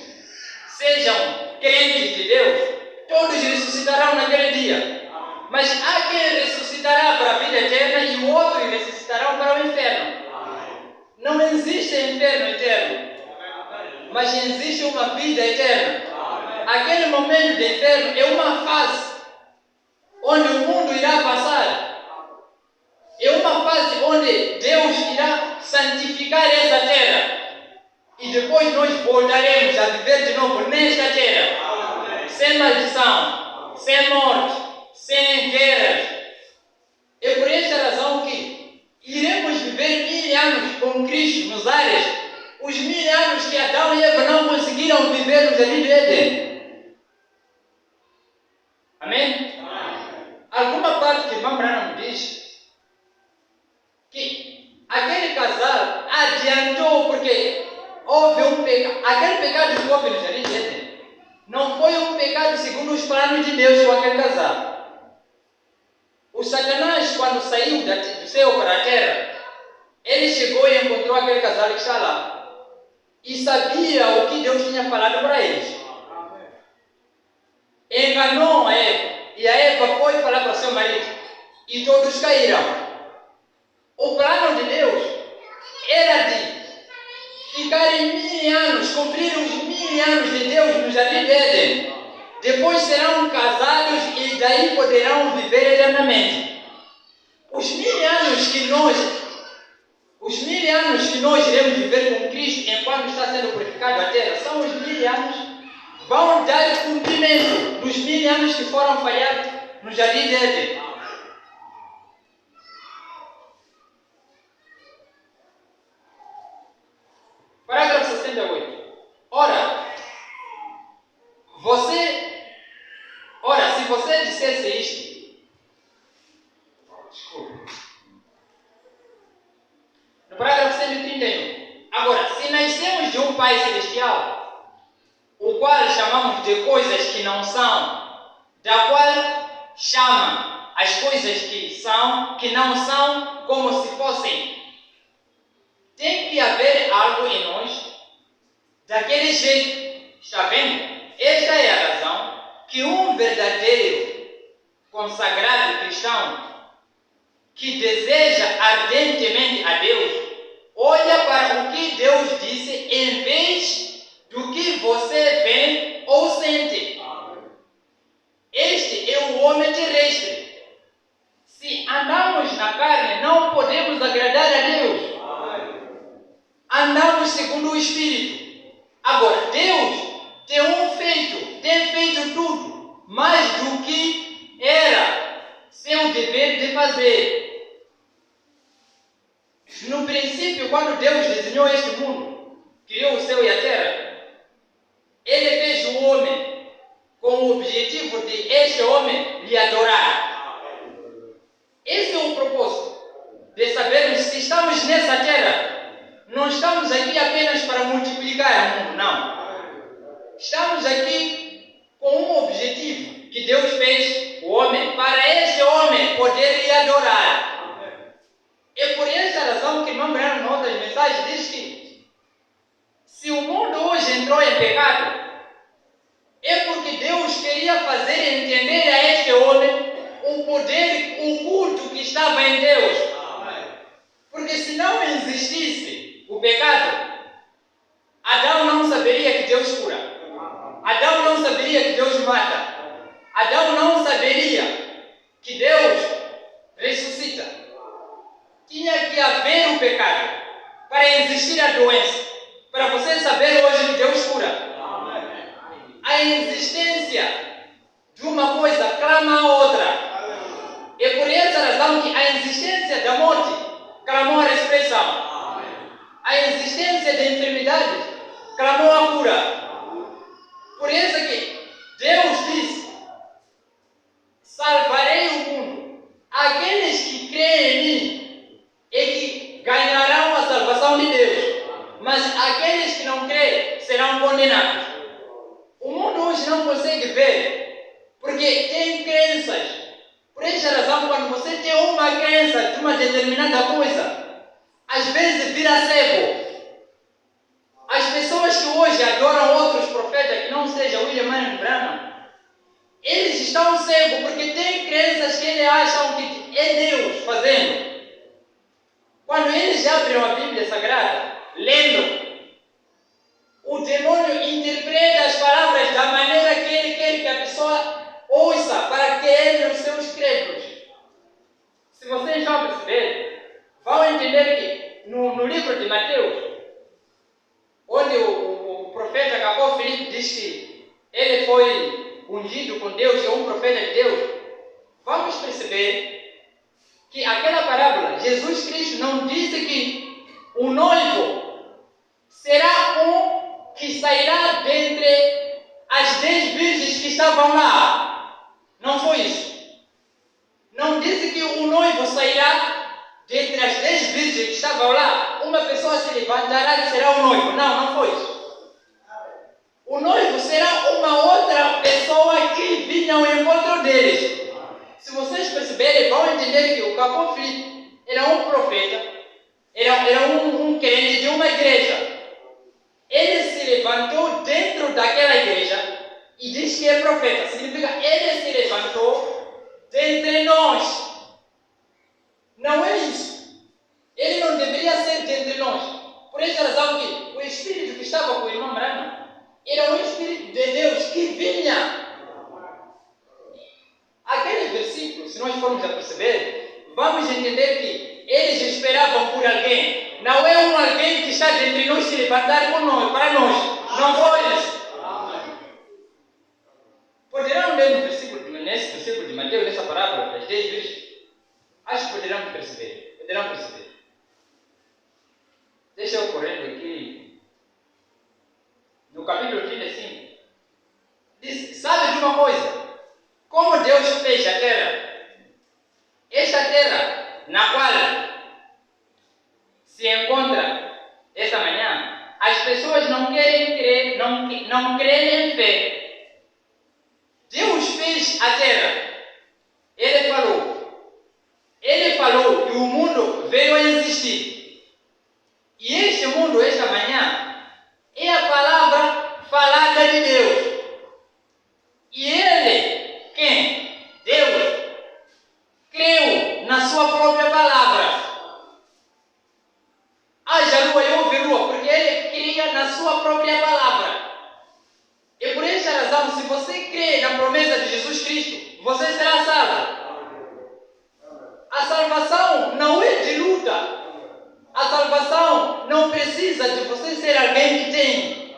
sejam crentes de Deus, todos ressuscitarão naquele dia. Mas há quem ressuscitará para a vida eterna e o outro ressuscitará para o inferno. Não existe inferno eterno, mas existe uma vida eterna. Aquele momento de inferno é uma fase onde o mundo irá passar depois nós voltaremos a viver de novo nesta terra. Sem maldição, sem morte, sem guerras. É por esta razão que iremos viver 1000 anos com Cristo nos ares. Os 1000 anos que Adão e Eva não conseguiram viver no Jardim de Éden. Amém? Alguma parte que irmão Branham diz que aquele casal adiantou porque houve um pecado. Aquele pecado que houve no Jardim de Éden não foi um pecado segundo os planos de Deus com aquele casal. O Satanás, quando saiu do céu para a terra, ele chegou e encontrou aquele casal que está lá. E sabia o que Deus tinha falado para eles. Enganou a Eva. E a Eva foi falar para seu marido. E todos caíram. O plano de Deus era de ficarem 1000 anos, cumprir os 1000 anos de Deus no Jardim de Éden. Depois serão casados e daí poderão viver eternamente. Os 1000 anos que nós iremos viver com Cristo enquanto está sendo purificado a terra, são os 1000 anos que vão dar cumprimento dos 1000 anos que foram falhados no Jardim de Éden. Parágrafo 68. Se você dissesse isto, no parágrafo 131, agora, se nascemos de um Pai Celestial, o qual chamamos de coisas que não são, da qual chama as coisas que não são, como se fossem, tem que haver algo em nós daquele jeito. Está vendo? Esta é a razão que um verdadeiro consagrado cristão que deseja ardentemente a Deus olha para o que Deus disse em vez do que você vê ou sente. Este é o homem terrestre. Se andamos na carne, não podemos agradar a Deus. Andamos segundo o Espírito. Agora, Deus tem feito tudo mais do que era seu dever de fazer. No princípio, quando Deus desenhou este mundo, criou o céu e a terra, Ele fez o homem com o objetivo de este homem lhe adorar. Esse é o propósito de sabermos se estamos nessa terra. Não estamos aqui apenas para multiplicar o mundo, não. Estamos aqui com um objetivo que Deus fez o homem, para este homem poder lhe adorar. É por essa razão que o irmão Branham, em outras mensagens, diz que se o mundo hoje entrou em pecado, é porque Deus queria fazer entender a este homem o poder oculto que estava em Deus. Porque se não existisse o pecado, Adão não saberia que Deus cura. Adão não saberia que Deus mata. Adão não saberia que Deus ressuscita. Tinha que haver o pecado para existir a doença. Para você saber hoje que Deus cura. A existência de uma coisa clama a outra. É por essa razão que a existência da morte clamou a ressurreição. A existência de enfermidades clamou a cura. Por isso que Deus disse: salvarei o mundo. Aqueles que creem em mim é que ganharão a salvação de Deus. Mas aqueles que não creem serão condenados. O mundo hoje não consegue ver, porque tem crenças. Por essa razão, quando você tem uma crença de uma determinada coisa, às vezes vira cego. As pessoas que hoje adoram outros profetas que não seja William Marion Branham, eles estão cegos porque têm crenças que eles acham que é Deus fazendo. Quando eles abrem a Bíblia Sagrada, lendo, o demônio interpreta as palavras da maneira que ele quer que a pessoa ouça para que ele os seus créditos. Se vocês vão perceber, vão entender que no livro de Mateus, onde o foi ungido com Deus e é um profeta de Deus, vamos perceber que aquela parábola, Jesus Cristo não disse que o noivo será um que sairá dentre as 10 virgens que estavam lá. Não foi isso. Não disse que o noivo sairá dentre as 10 virgens que estavam lá. Uma pessoa se levantará e será o noivo. Não, não foi isso. O noivo será uma outra pessoa que vinha ao encontro deles. Se vocês perceberem, vão entender que o Capô Filipe era um profeta, era um crente de uma igreja. Ele se levantou dentro daquela igreja e diz que é profeta. Significa ele se levantou dentre nós. Não é isso. Ele não deveria ser dentre nós. Por essa razão que o Espírito que estava com o irmão Brana era o Espírito de Deus que vinha. Aquele versículo, se nós formos a perceber, vamos entender que eles esperavam por alguém. Não é um alguém que está dentre nós se levantar para nós. Não foi isso. Poderão ler nesse versículo de Mateus, nessa parábola das 10 virgens? Acho que poderão perceber. Deixa eu correndo aqui. No capítulo 35. Diz, sabe de uma coisa? Como Deus fez a terra? Esta terra na qual se encontra esta manhã, as pessoas não querem crer, não creem em fé. Deus fez a terra. Ele falou que o mundo veio a existir. E este mundo, esta manhã, é a palavra falada de Deus. E ele, quem? Deus, creu na sua própria palavra. Haja lua e houve lua, porque ele cria na sua própria palavra. E por esta razão, se você crê na promessa de Jesus Cristo, você será salvo. A salvação não é de luta. A salvação não precisa de você ser alguém que tem.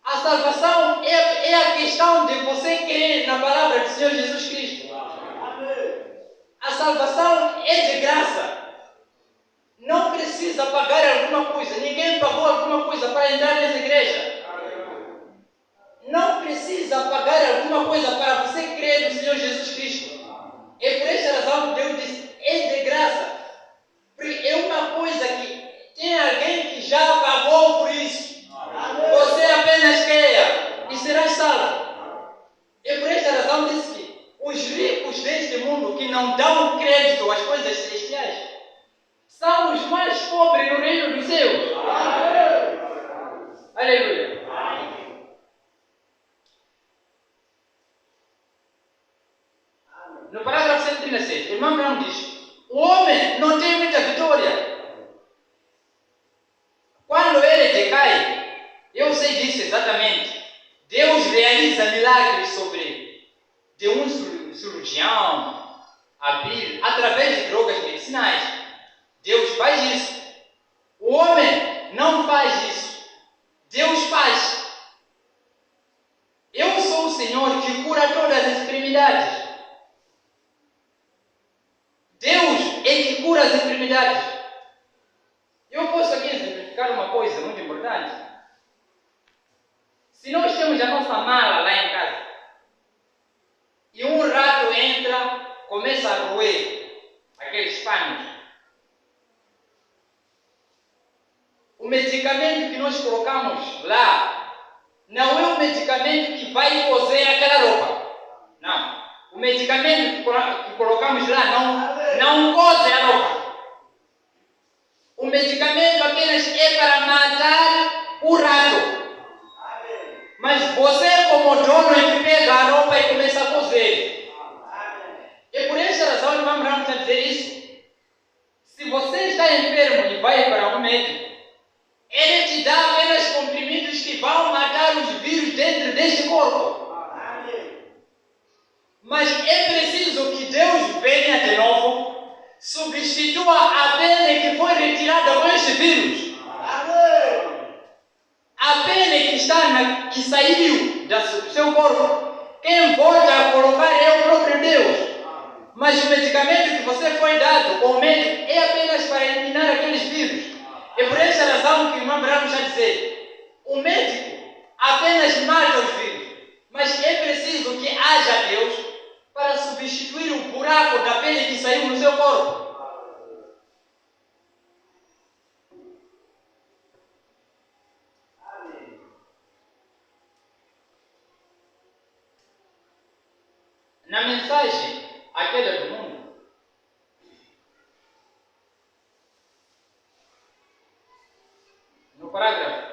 A salvação é a questão de você crer na palavra do Senhor Jesus Cristo. A salvação é de graça. Não precisa pagar alguma coisa. Ninguém pagou alguma coisa para entrar nessa igreja. Não precisa pagar alguma coisa para você crer no Senhor Jesus Cristo. E por essa razão Deus diz, é de graça. Porque é uma coisa que tem alguém que já pagou por isso. Você apenas creia e será salvo. E por essa razão diz que os ricos deste mundo que não dão crédito às coisas celestiais são os mais pobres no reino dos céus. Aleluia. No parágrafo 136, o irmão Brown diz, o homem não tem muita vitória. Quando ele decai, eu sei disso exatamente. Deus realiza milagres de um cirurgião hábil através de drogas medicinais. Deus faz isso. O homem não faz isso. Deus faz. Eu sou o Senhor que cura todas as enfermidades. Deus é que cura as enfermidades. Eu posso aqui exemplificar uma coisa muito importante. Se nós temos a nossa mala lá em casa e um rato entra, começa a roer aqueles panos, o medicamento que nós colocamos lá não é o medicamento que vai cozer aquela roupa. Não. O medicamento que colocamos lá não coze a roupa. O medicamento apenas é para matar o rato. Mas você, como dono, é que pega a roupa e começa a cozer. E por essa razão, o irmão Brown está a dizer isso. Se você está enfermo e vai para um médico, ele te dá apenas comprimidos que vão matar os vírus dentro deste corpo. Mas é preciso que Deus venha de novo, substitua a pele que foi retirada com este vírus. A pele que saiu do seu corpo. Quem volta a colocar é o próprio Deus. Mas o medicamento que você foi dado com o médico é apenas para eliminar aqueles vírus. É por essa razão que o irmão Branham está a dizer: o médico apenas mata os vírus, mas é preciso que haja Deus para substituir o buraco da pele que saiu no seu corpo. Na mensagem A Queda do Mundo, no parágrafo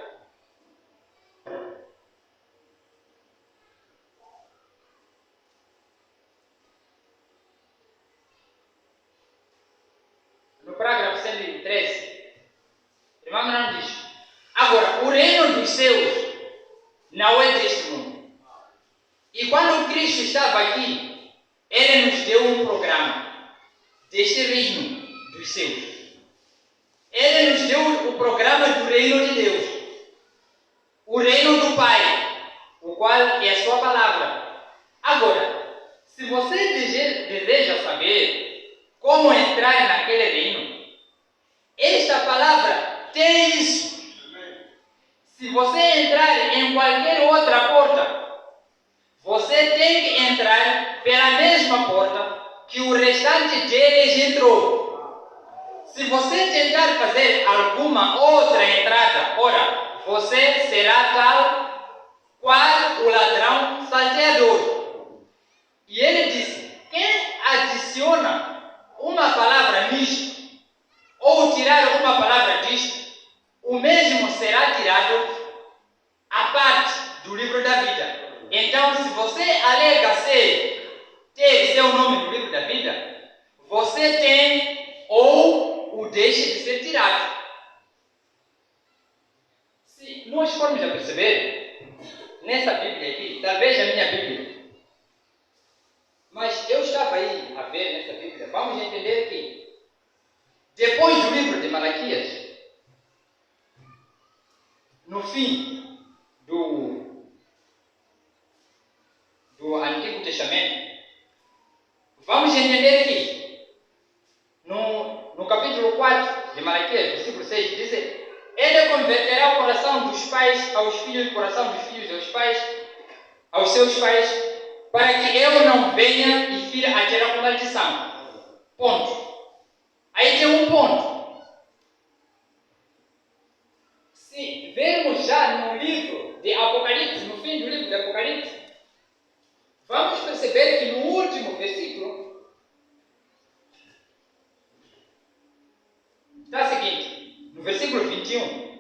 113, o irmão não diz: agora, o reino dos céus não é deste mundo. E quando Cristo estava aqui, Ele nos deu um programa deste reino dos céus. Ele nos deu o programa do reino de Deus, o reino do Pai, o qual é a sua palavra. Agora, se você deseja saber como entrar naquele reino, esta palavra tem isso. Se você entrar em qualquer outra porta, você tem que entrar pela mesma porta que o restante deles entrou. Se você tentar fazer alguma outra entrada, ora, você será tal qual o ladrão salteador. E ele disse: quem adiciona uma palavra nisto, ou tirar uma palavra disto, o mesmo será tirado à parte do livro da vida. Então, se você alega ter seu nome no livro da vida, você tem ou o deixa de ser tirado. Se nós formos a perceber, nessa Bíblia aqui, talvez a minha Bíblia, mas eu estava aí a ver nessa Bíblia, vamos entender que depois do livro de Malaquias, no fim do Antigo Testamento, vamos entender que no capítulo 4 de Malaquias, versículo 6, diz: Ele converterá o coração dos pais aos filhos, o coração dos filhos aos pais, aos seus pais, para que eu não venha e fira a terra com maldição. Ponto. Aí tem um ponto. Se vermos já no livro de Apocalipse, no fim do livro de Apocalipse, vamos perceber que no último versículo está o seguinte, no versículo 21,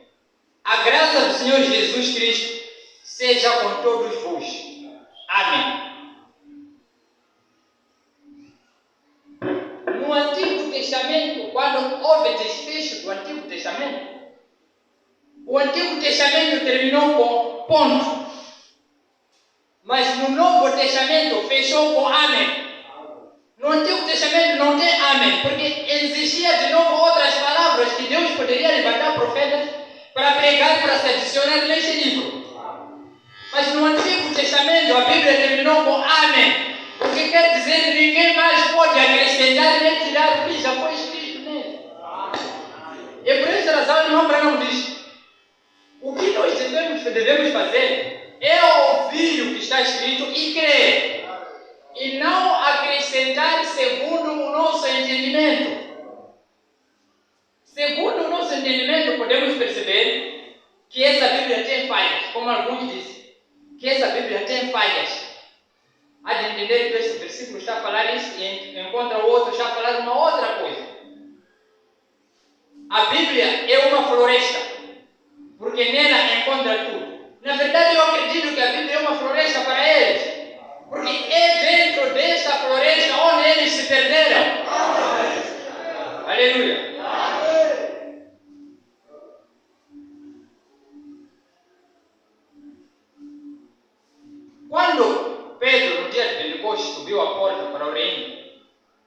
a graça do Senhor Jesus Cristo seja com todos vos. Amém. No Antigo Testamento, quando houve desfecho do Antigo Testamento, o Antigo Testamento terminou com ponto. Mas no Novo Testamento fechou com amém. No Antigo Testamento não tem amém, porque existia de novo outras palavras que Deus poderia levantar profetas para pregar, para se adicionar neste livro. Mas no Antigo Testamento a Bíblia terminou com amém, o que quer dizer que ninguém mais pode acrescentar nem tirar o que já foi escrito nele. E por essa razão o irmão Branham diz: o que nós devemos fazer é ouvir o que está escrito e crer, e não acrescentar segundo o nosso entendimento. Segundo o nosso entendimento, podemos perceber que essa Bíblia tem falhas, como alguns dizem, que essa Bíblia tem falhas. Há de entender que esse versículo está a falar isso e encontra o outro está a falar uma outra coisa. A Bíblia é uma floresta, porque nela encontra tudo. Na verdade, eu acredito que a Bíblia é uma floresta para eles, porque é dentro desta floresta onde eles se perderam. Aleluia. Quando Pedro, no dia de Pentecostes, subiu a porta para o reino,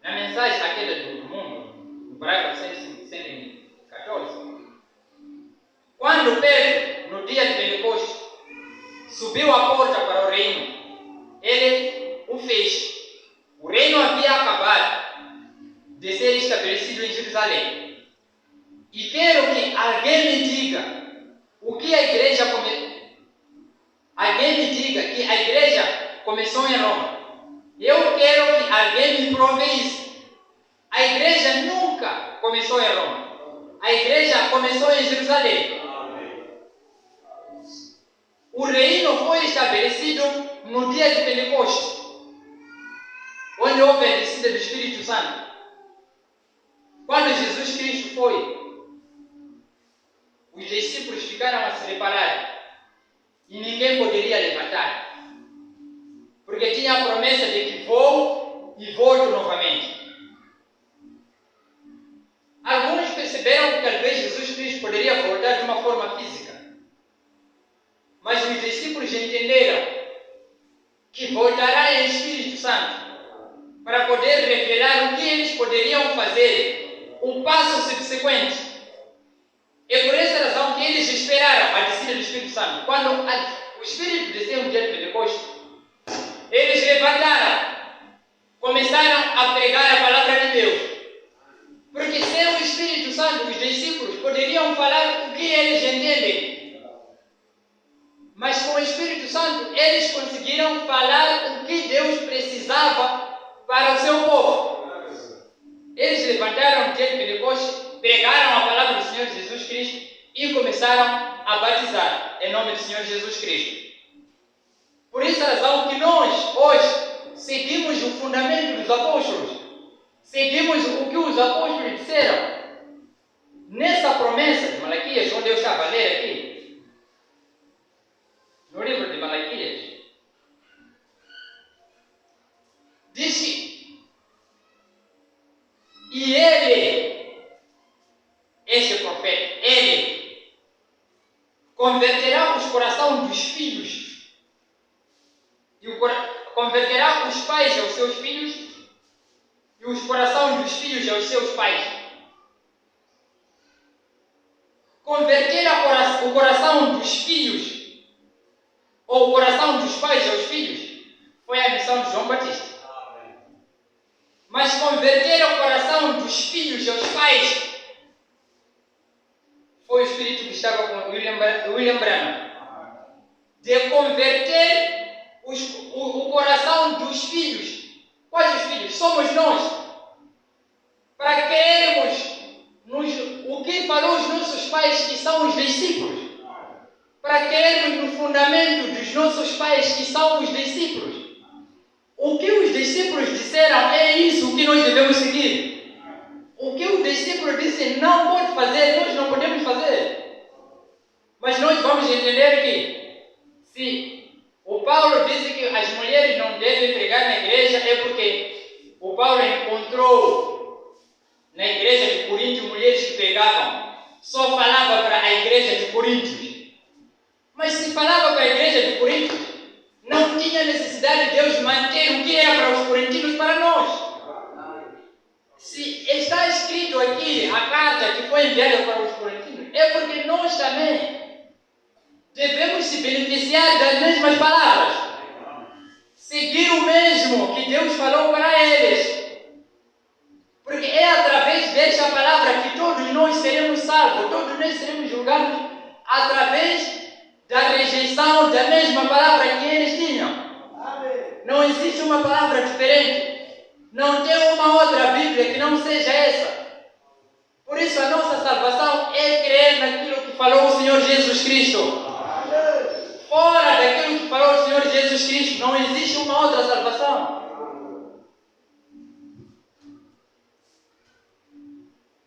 na mensagem A Queda do Mundo, no parágrafo 114, quando Pedro, no dia de Pentecostes, subiu a porta para o ser estabelecido em Jerusalém. E quero que alguém me diga o que a igreja Alguém me diga que a igreja começou em Roma. Eu quero que alguém me prove isso. A igreja nunca começou em Roma. A igreja começou em Jerusalém. O reino foi estabelecido no dia de Pentecostes, onde houve a descida do Espírito Santo. Quando Jesus Cristo foi, os discípulos ficaram a se preparar e ninguém poderia levantar, porque tinha a promessa de que vou e volto novamente. Alguns perceberam que talvez Jesus Cristo poderia voltar de uma forma física, mas os discípulos entenderam que voltará em Espírito Santo para poder revelar o que eles poderiam fazer, um passo subsequente. É por essa razão que eles esperaram a descida do Espírito Santo. Quando o Espírito desceu no dia de Pentecostes, eles levantaram, começaram a pregar a palavra de Deus. Porque sem o Espírito Santo, os discípulos poderiam falar o que eles entendem. Mas com o Espírito Santo, eles conseguiram falar o que Deus precisava para o seu povo. Eles levantaram no dia de Pentecostes, pregaram a palavra do Senhor Jesus Cristo e começaram a batizar em nome do Senhor Jesus Cristo. Por essa razão que nós, hoje, seguimos o fundamento dos apóstolos. Seguimos o que os apóstolos disseram. Nessa promessa de Malaquias, onde eu estava a ler aqui, no livro de Malaquias, disse: e ele, este profeta, ele converterá os corações dos filhos e converterá os pais aos seus filhos e os corações dos filhos aos seus pais. Converter o coração dos filhos ou o coração dos pais aos filhos foi a missão de João Batista. Mas converter o coração dos filhos aos pais foi o espírito que estava com William Branham. De converter o coração dos filhos. Quais os filhos? Somos nós. Para queremos o que falou os nossos pais, que são os discípulos. Para queremos no fundamento dos nossos pais, que são os discípulos. O que os discípulos disseram é isso que nós devemos seguir. O que os discípulos disseram não pode fazer, nós não podemos fazer. Mas nós vamos entender que se o Paulo disse que as mulheres não devem pregar na igreja, é porque o Paulo encontrou na igreja de Corinto mulheres que pregavam. Só falava para a igreja de Corinto. Mas se falava para a igreja de Corinto, não tinha necessidade de Deus manter o que era para os corintinos para nós. Se está escrito aqui a carta que foi enviada para os corintinos, é porque nós também devemos se beneficiar das mesmas palavras. Seguir o mesmo que Deus falou para eles. Porque é através desta palavra que todos nós seremos salvos, todos nós seremos julgados através da rejeição da mesma palavra que eles tinham. Não existe uma palavra diferente. Não tem uma outra Bíblia que não seja essa. Por isso a nossa salvação é crer naquilo que falou o Senhor Jesus Cristo. Fora daquilo que falou o Senhor Jesus Cristo, não existe uma outra salvação.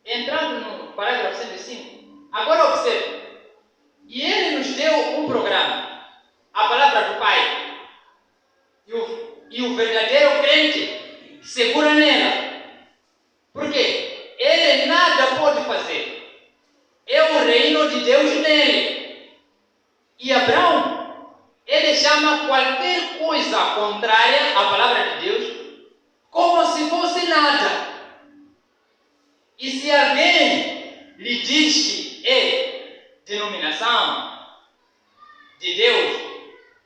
Entrando no parágrafo 105, agora observe. E ele nos deu um programa, a palavra do Pai. E o verdadeiro crente segura nela. Porque ele nada pode fazer. É o reino de Deus nele. E Abraão, ele chama qualquer coisa contrária à palavra de Deus como se fosse nada. E se alguém lhe diz que é denominação de Deus,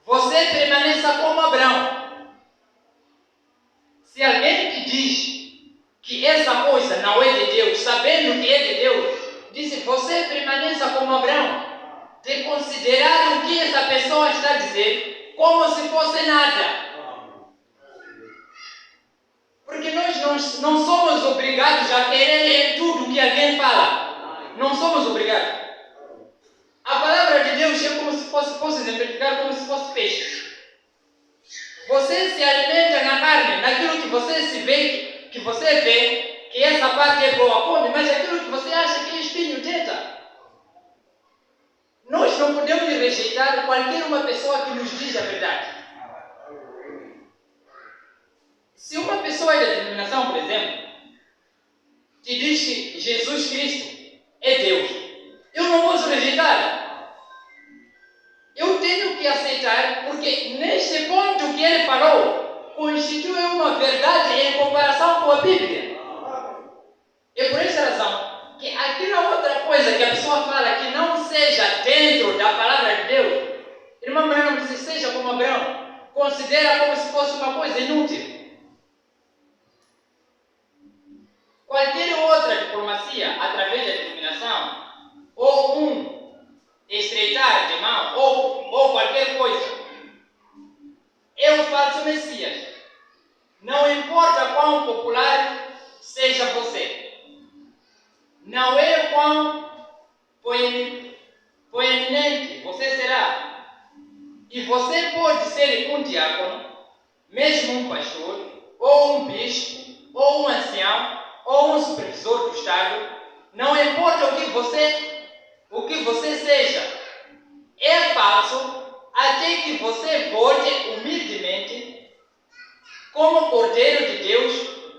você permaneça como Abraão. Se alguém te diz que essa coisa não é de Deus, sabendo que é de Deus, disse: você permaneça como Abraão, de considerar o que essa pessoa está a dizer como se fosse nada. Porque nós não somos obrigados a querer em tudo que alguém fala. Não somos obrigados. A palavra de Deus é como se fosse exemplificar como se fosse peixe. Você se alimenta na carne, naquilo que você vê, que essa parte é boa, come, mas aquilo que você acha que é espinho, tenta. Nós não podemos rejeitar qualquer uma pessoa que nos diz a verdade. Se uma pessoa da denominação, por exemplo, te diz que Jesus Cristo é Deus, eu não posso rejeitar. Eu tenho que aceitar, porque neste ponto que ele falou, constitui uma verdade em comparação com a Bíblia. É por essa razão que aquela outra coisa que a pessoa fala que não seja dentro da palavra de Deus, irmão Branham disse: seja como Abraão, considera como se fosse uma coisa inútil. Qualquer outra diplomacia, através da denominação, ou estreitar de mão, ou qualquer coisa, é o falso Messias. Não importa quão popular seja você. Não é quão proeminente você será. E você pode ser um diácono, mesmo um pastor, ou um bispo, ou um ancião, ou um supervisor do Estado. Não importa o que você seja. É falso até que você vote humildemente como Cordeiro de Deus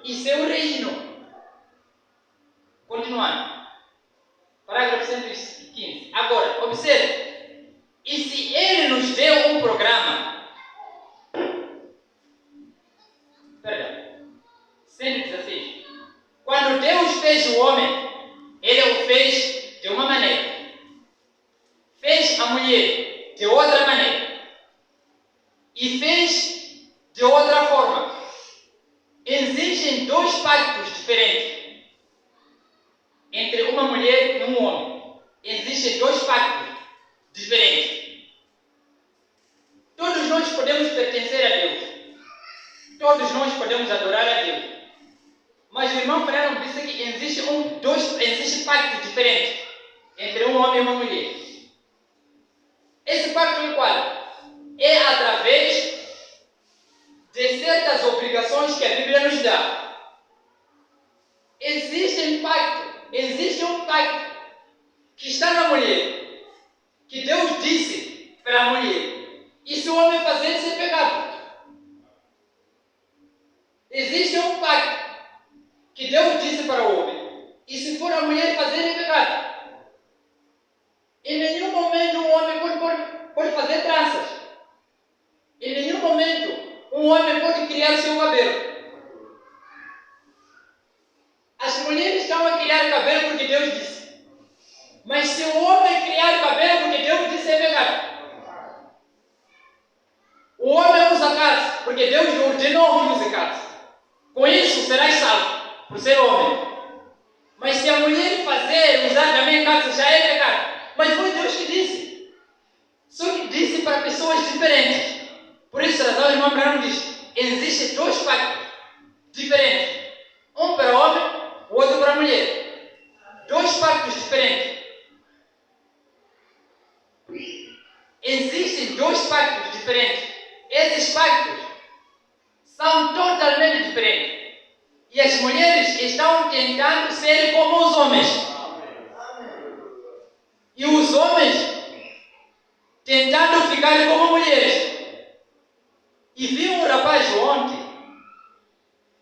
e seu reino. Continuando. Parágrafo 115. Agora, observe. E se ele nos deu um programa... Perdão. 116. Quando Deus fez o homem, ele o fez de uma maneira. Fez a mulher de outra maneira. E fez de outra forma. Existem dois pactos diferentes entre uma mulher e um homem. Existem dois pactos diferentes. Todos nós podemos pertencer a Deus. Todos nós podemos adorar a Deus. Mas o irmão Fernando disse que existe pactos diferentes entre um homem e uma mulher. Esse pacto é qual? É através de certas obrigações que a Bíblia nos dá. Existe um pacto que está na mulher, que Deus disse para a mulher: e se o homem fazer, isso é pecado. Existe um pacto que Deus disse para o homem: e se for a mulher fazer, é pecado. Em nenhum momento um homem pode fazer tranças. Em nenhum momento um homem pode criar seu cabelo. As mulheres estão a criar cabelo porque Deus disse. Mas se o homem criar cabelo porque Deus disse, é pecado. O homem usa calça porque Deus lhe ordenou que use calça. Com isso serás salvo, por ser homem. Mas se a mulher usar também calça, já é pecado. Mas foi Deus que disse. Só que disse para pessoas diferentes. Por essa razão o irmão Branham diz: existem dois pactos diferentes. Um para o homem, o outro para a mulher. Dois pactos diferentes. Existem dois pactos diferentes. Esses pactos são totalmente diferentes. E as mulheres estão tentando ser como os homens. E os homens tentando ficar como mulheres. E vi um rapaz ontem,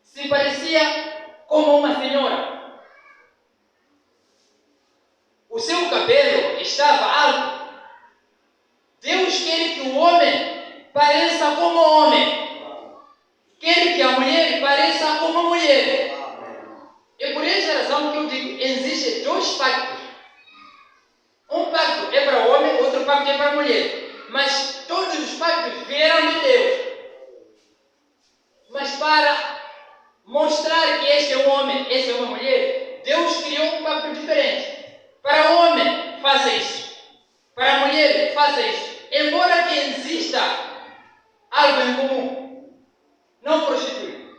se parecia como uma senhora. O seu cabelo estava alto. Deus quer que o homem pareça como homem. Quer que a mulher pareça como mulher. É por essa razão que eu digo: existem dois pactos. Um pacto é para o homem, outro pacto é para a mulher. Mas todos os pactos vieram de Deus. mostrar que este é um homem, esta é uma mulher, Deus criou um pacto diferente. Para o homem, faça isto. Para a mulher, faça isto. Embora que exista algo em comum, não prostitui.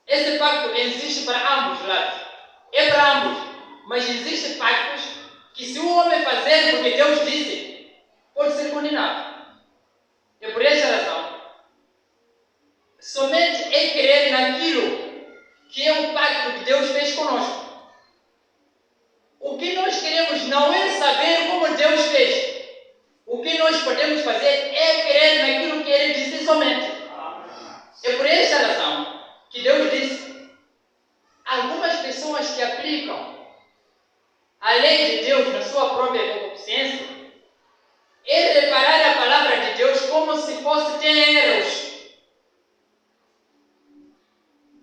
Esse pacto existe para ambos os lados. É para ambos. Mas existem pactos que se o homem fazer porque Deus disse, pode ser condenado. É por essa razão. Somente é crer naquilo que é o pacto que Deus fez conosco. O que nós queremos não é saber como Deus fez. O que nós podemos fazer é crer naquilo que Ele disse somente. É por esta razão que Deus disse: algumas pessoas que aplicam a lei de Deus na sua própria concupiscência é reparar a palavra de Deus como se fosse ter erros.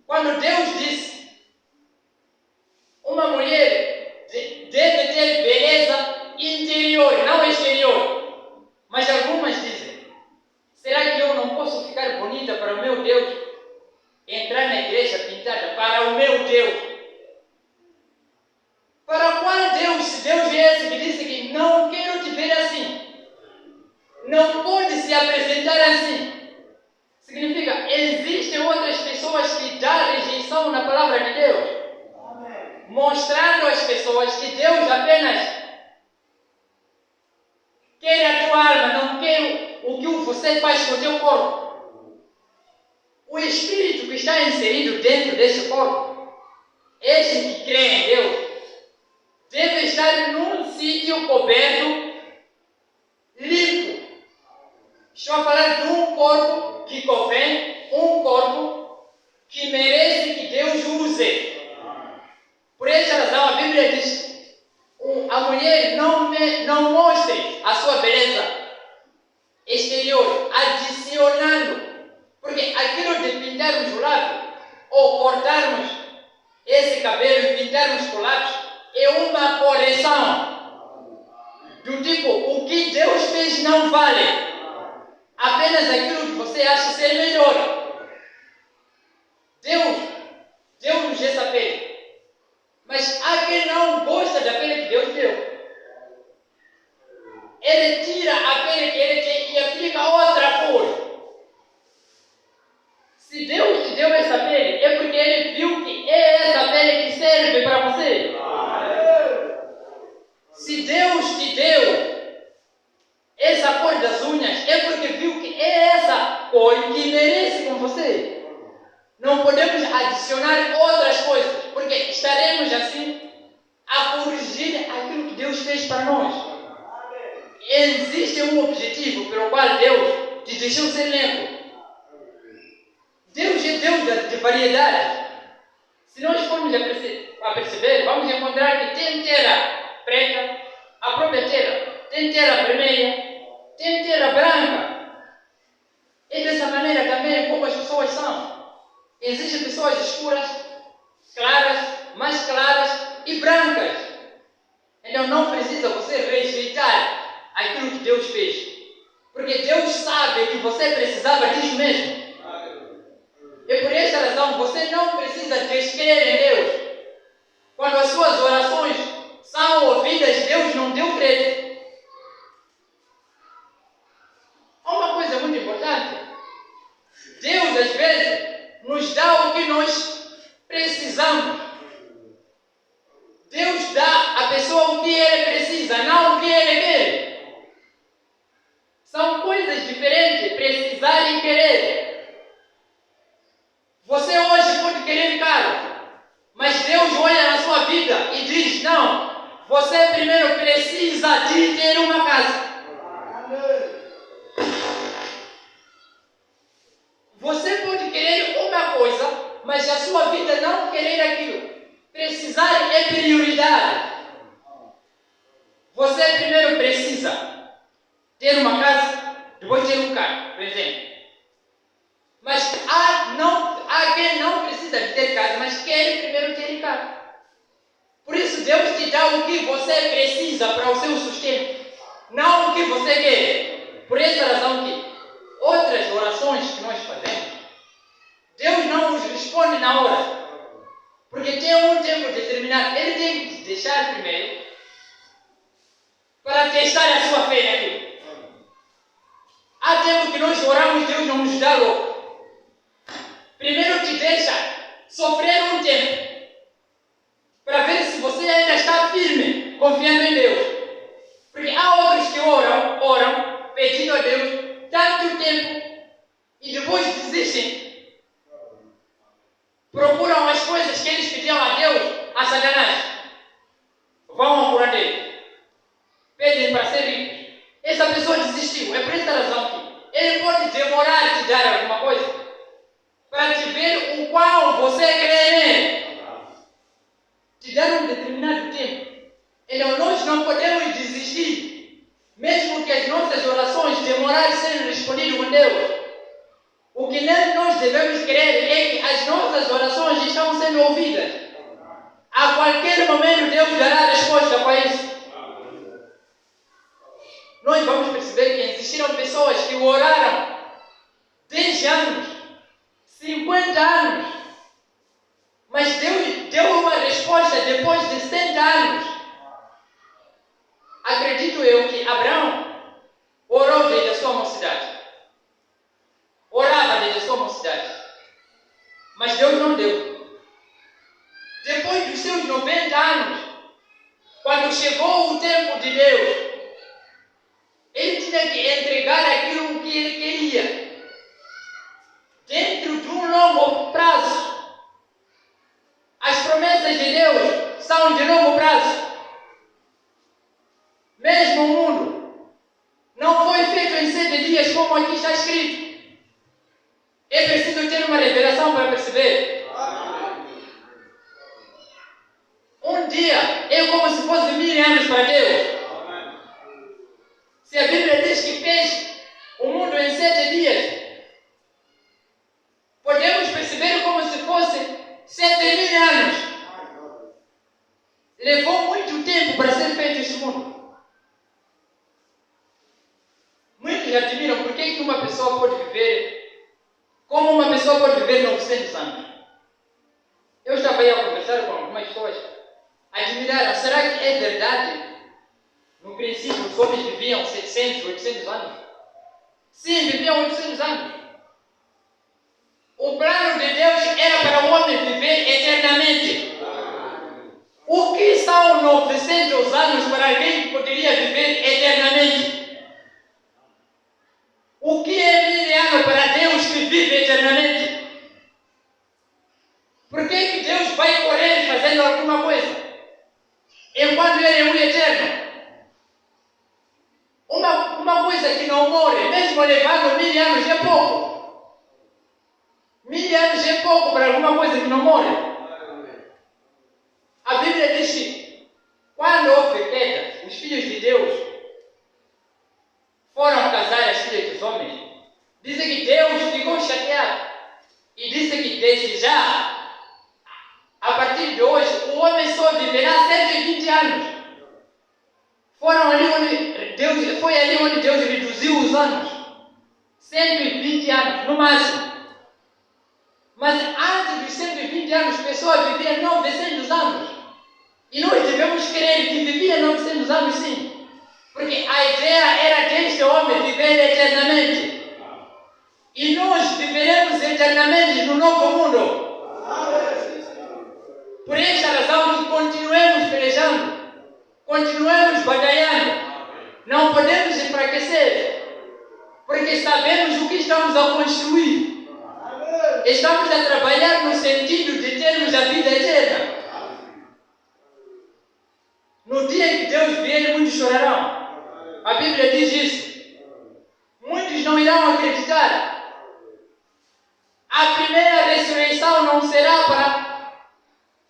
Quando Deus disse, uma mulher deve ter beleza interior, não exterior. Mas algumas dizem, será que eu não posso ficar bonita para o meu Deus? Entrar na igreja pintada para o meu Deus? Para qual Deus? Se Deus é esse que disse que não quero te ver assim, não pode se apresentar assim. Significa, existem outras pessoas que dão rejeição na palavra de Deus. Amém. Mostrando às pessoas que Deus apenas quer a tua alma, não quer o que você faz com o teu corpo. O Espírito que está inserido dentro desse corpo, este que crê em Deus, deve estar num sítio coberto, limpo. Estou a falar de um corpo que convém, um corpo que merece que Deus use. Por essa razão a Bíblia diz, a mulher não mostre a sua beleza exterior, adicionando. Porque aquilo de pintarmos o lábio, ou cortarmos esse cabelo e pintarmos com lápis, é uma correção. Do tipo, o que Deus fez não vale. Apenas aquilo que você acha ser melhor. Deus nos deu essa pele. Mas há quem não gosta da pele que Deus deu. Ele tira a pele que ele tem e aplica outra cor. Se Deus te deu essa pele, é porque Ele viu que é essa pele que serve para você. Se Deus te deu essa cor das unhas, é porque viu que é essa cor que merece com você. Não podemos adicionar outras coisas, porque estaremos assim a corrigir aquilo que Deus fez para nós. Existe um objetivo pelo qual Deus te deixou ser limpo. Deus é Deus de variedade. Se nós formos a perceber, vamos encontrar que tem terra preta, a própria terra, tem terra vermelha, tem terra branca. É dessa maneira também como as pessoas são. Existem pessoas escuras, claras, mais claras e brancas. Então não precisa você rejeitar aquilo que Deus fez. Porque Deus sabe que você precisava disso mesmo. E por esta razão você não precisa descrer em Deus. Quando as suas orações são ouvidas, Deus não deu crédito. Há uma coisa muito importante. Deus às vezes nos dá o que nós precisamos. Deus dá à pessoa o que ele precisa, não o que ele quer. São coisas diferentes, precisar e querer. Você hoje pode querer carro, mas Deus olha na sua vida e diz, não, você primeiro precisa de ter uma casa. Você pode querer uma coisa, mas a sua vida não querer aquilo. Precisar é prioridade. Você primeiro precisa ter uma casa, depois ter um carro, por exemplo. Mas há quem não precisa de ter casa, mas quer primeiro ter carro. Por isso Deus te dá o que você precisa para o seu sustento, não o que você quer. Por essa razão que outras orações que nós fazemos, Deus não os responde na hora. Porque tem um tempo determinado. Ele tem que te deixar primeiro para testar a sua fé naquilo. Há tempo que nós oramos, Deus não nos dá logo. Primeiro te deixa sofrer um tempo para ver se você ainda está firme, confiando em Deus. Porque há outros que oram, pedindo a Deus tanto tempo e depois desistem. Procuram as coisas que eles pediam a Deus, a Satanás. Vão ao curandeiro. Pedem para ser ricos. Essa pessoa desistiu. É por essa razão que ele pode demorar a te dar alguma coisa para te ver o qual você crê nele. Te dar um determinado tempo. Então nós não podemos desistir. Mesmo que as nossas orações demorarem a ser respondidas com Deus. O que nós devemos crer é que as nossas orações estão sendo ouvidas. A qualquer momento Deus dará resposta para isso. Nós vamos perceber que existiram pessoas que oraram 10 anos, 50 anos, mas Deus deu uma resposta depois de 70 anos. Acredito eu que Abraão orou desde a sua mocidade. Orava desde a sua mocidade. Mas Deus não deu. Depois dos seus 90 anos, quando chegou o tempo de Deus, ele tinha que entregar aquilo que ele queria. Dentro de um longo prazo. As promessas de Deus são de longo prazo. Mesmo o mundo não foi feito em 7 dias, como aqui está escrito. É preciso ter uma revelação para perceber. Um dia é como se fosse 1000 anos para Deus. Se a Bíblia diz que fez o mundo em 7 dias, podemos perceber como se fosse 7000 anos. Levou muito tempo para ser feito este mundo. Muitos admiram por que uma pessoa pode viver. Como uma pessoa pode viver 900 anos? Eu estava aí a conversar com algumas pessoas. Admiraram, será que é verdade? No princípio, os homens viviam 700, 800 anos. Sim, viviam 800 anos. O plano de Deus era para o homem viver eternamente. O que são 900 anos para alguém que poderia viver eternamente? O que é 1000 anos para Deus que vive eternamente? Por que Deus vai correr fazendo alguma coisa enquanto Ele é o eterno? Uma coisa que não morre, mesmo levando 1000 anos, é pouco. 1000 anos é pouco para alguma coisa que não morre. A Bíblia diz que quando houve queda, os filhos de Deus foram casar as filhas dos homens. Dizem que Deus ficou chateado e disse que desde já, a partir de hoje, o homem só viverá 120 anos. Foi ali onde Deus reduziu os anos. 120 anos, no máximo. Mas antes dos 120 anos, pessoas viviam 900 anos. E nós devemos crer que vivia 900 anos sim. Porque a ideia era deste homem viver eternamente. E nós viveremos eternamente no novo mundo. Por esta razão que continuemos pelejando, continuemos batalhando. Não podemos enfraquecer, porque sabemos o que estamos a construir. Estamos a trabalhar no sentido de termos a vida eterna. No dia que Deus vier, muitos chorarão. A Bíblia diz isso. Muitos não irão acreditar. A primeira ressurreição não será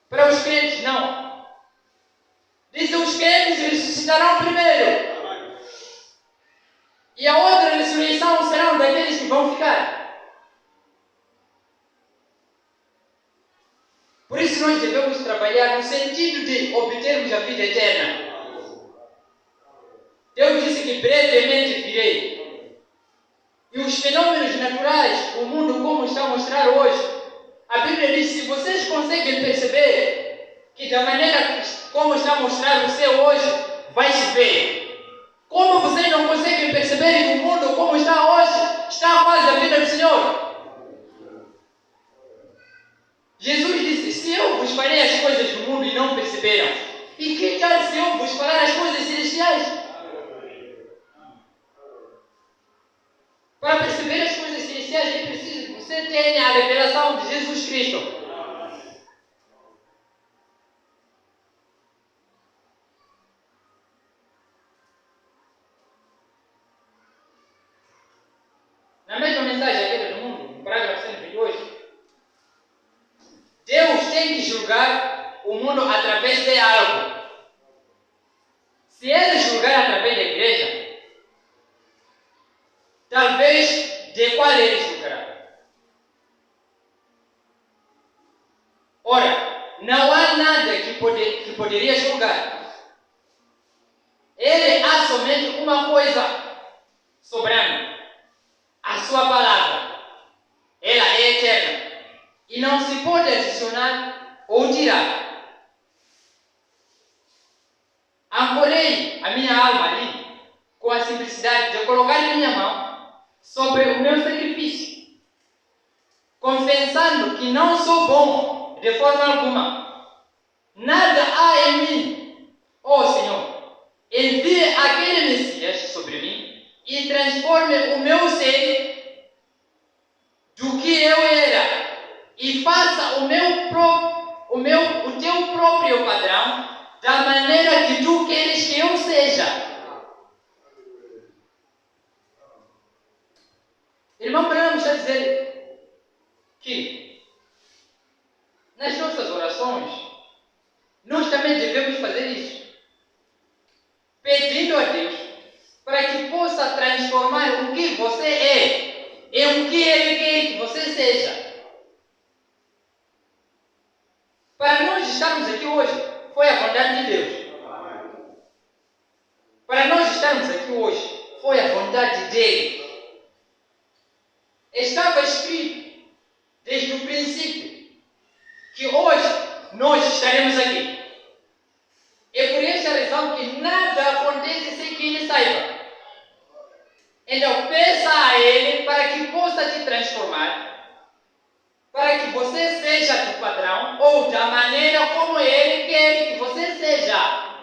para os crentes, não. Diz que os crentes ressuscitarão primeiro. E a outra ressurreição serão daqueles que vão ficar. Por isso nós devemos trabalhar no sentido de obtermos a vida eterna. Deus disse que brevemente virei. E os fenômenos naturais, o mundo como está a mostrar hoje, A Bíblia diz: se vocês conseguem perceber que da maneira como está mostrado o céu hoje, vai chover. Como vocês não conseguem perceber que o mundo como está hoje, está quase a vida do Senhor? Jesus disse: se eu vos falei as coisas do mundo e não perceberam, e que tal se eu vos falar as coisas celestiais? Para perceber as coisas celestiais é preciso que você tenha a revelação de Jesus Cristo. Na mesma mensagem aqui do mundo, no parágrafo 128, Deus tem que julgar o mundo através de algo. Se Ele julgar através da igreja, talvez de qual Ele julgará? Ora, não há nada que poderia julgar. Ele há somente uma coisa soberana: a sua palavra. Ela é eterna e não se pode adicionar ou tirar. Ancorei a minha alma ali com a simplicidade de colocar minha mão sobre o meu sacrifício, confessando que não sou bom de forma alguma. Nada há em mim. Ó Senhor, envie aquele Messias sobre mim e transforme o meu ser do que eu era e faça o teu próprio padrão da maneira que tu queres que eu seja. Irmão Branham está dizendo que nas nossas orações nós também devemos fazer isso, pedindo a Deus para que possa transformar o que você é em o que Ele quer que você seja. Para nós estarmos aqui hoje, foi a vontade de Deus. Para nós estarmos aqui hoje, foi a vontade dEle. Estava escrito desde o princípio que hoje nós estaremos aqui. É por esta razão que nada acontece sem que Ele saiba. Então peça a Ele para que possa te transformar, para que você seja do padrão ou da maneira como Ele quer que você seja.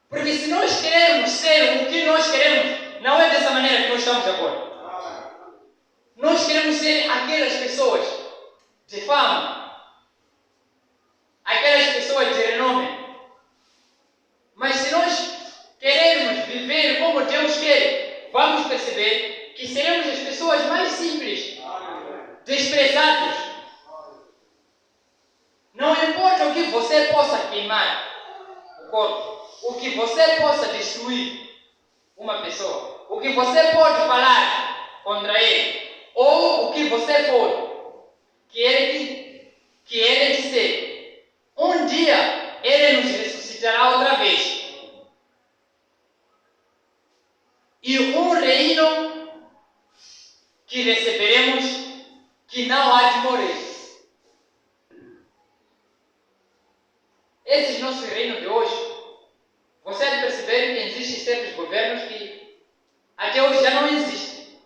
Porque se nós queremos ser o que nós queremos, não é dessa maneira que nós estamos agora. Nós queremos ser aquelas pessoas de fama, aquelas pessoas de renome. Mas se nós queremos viver como Deus quer, vamos perceber que seremos as pessoas mais simples, desprezados. Não importa o que você possa queimar o corpo, o que você possa destruir uma pessoa, o que você pode falar contra ele, ou o que você for, que ele disser, um dia ele nos ressuscitará outra vez. E um reino que receberemos que não há de morrer. Esse nosso reino de hoje, você há de perceber que existem certos governos que até hoje já não existem.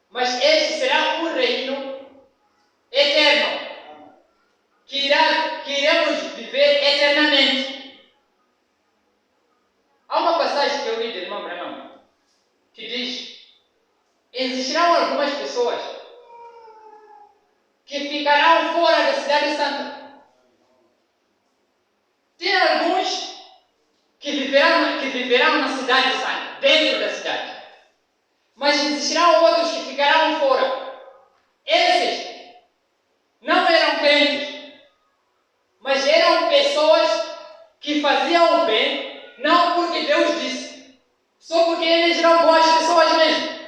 Mas este será um reino eterno, que iremos viver eternamente. Há uma passagem que eu li de irmão Branham que diz: existirão algumas pessoas que ficarão fora da cidade santa. Tem alguns que viverão na cidade santa, dentro da cidade. Mas existirão outros que ficarão fora. Esses não eram crentes, mas eram pessoas que faziam o bem, não porque Deus disse, só porque eles eram boas pessoas mesmo,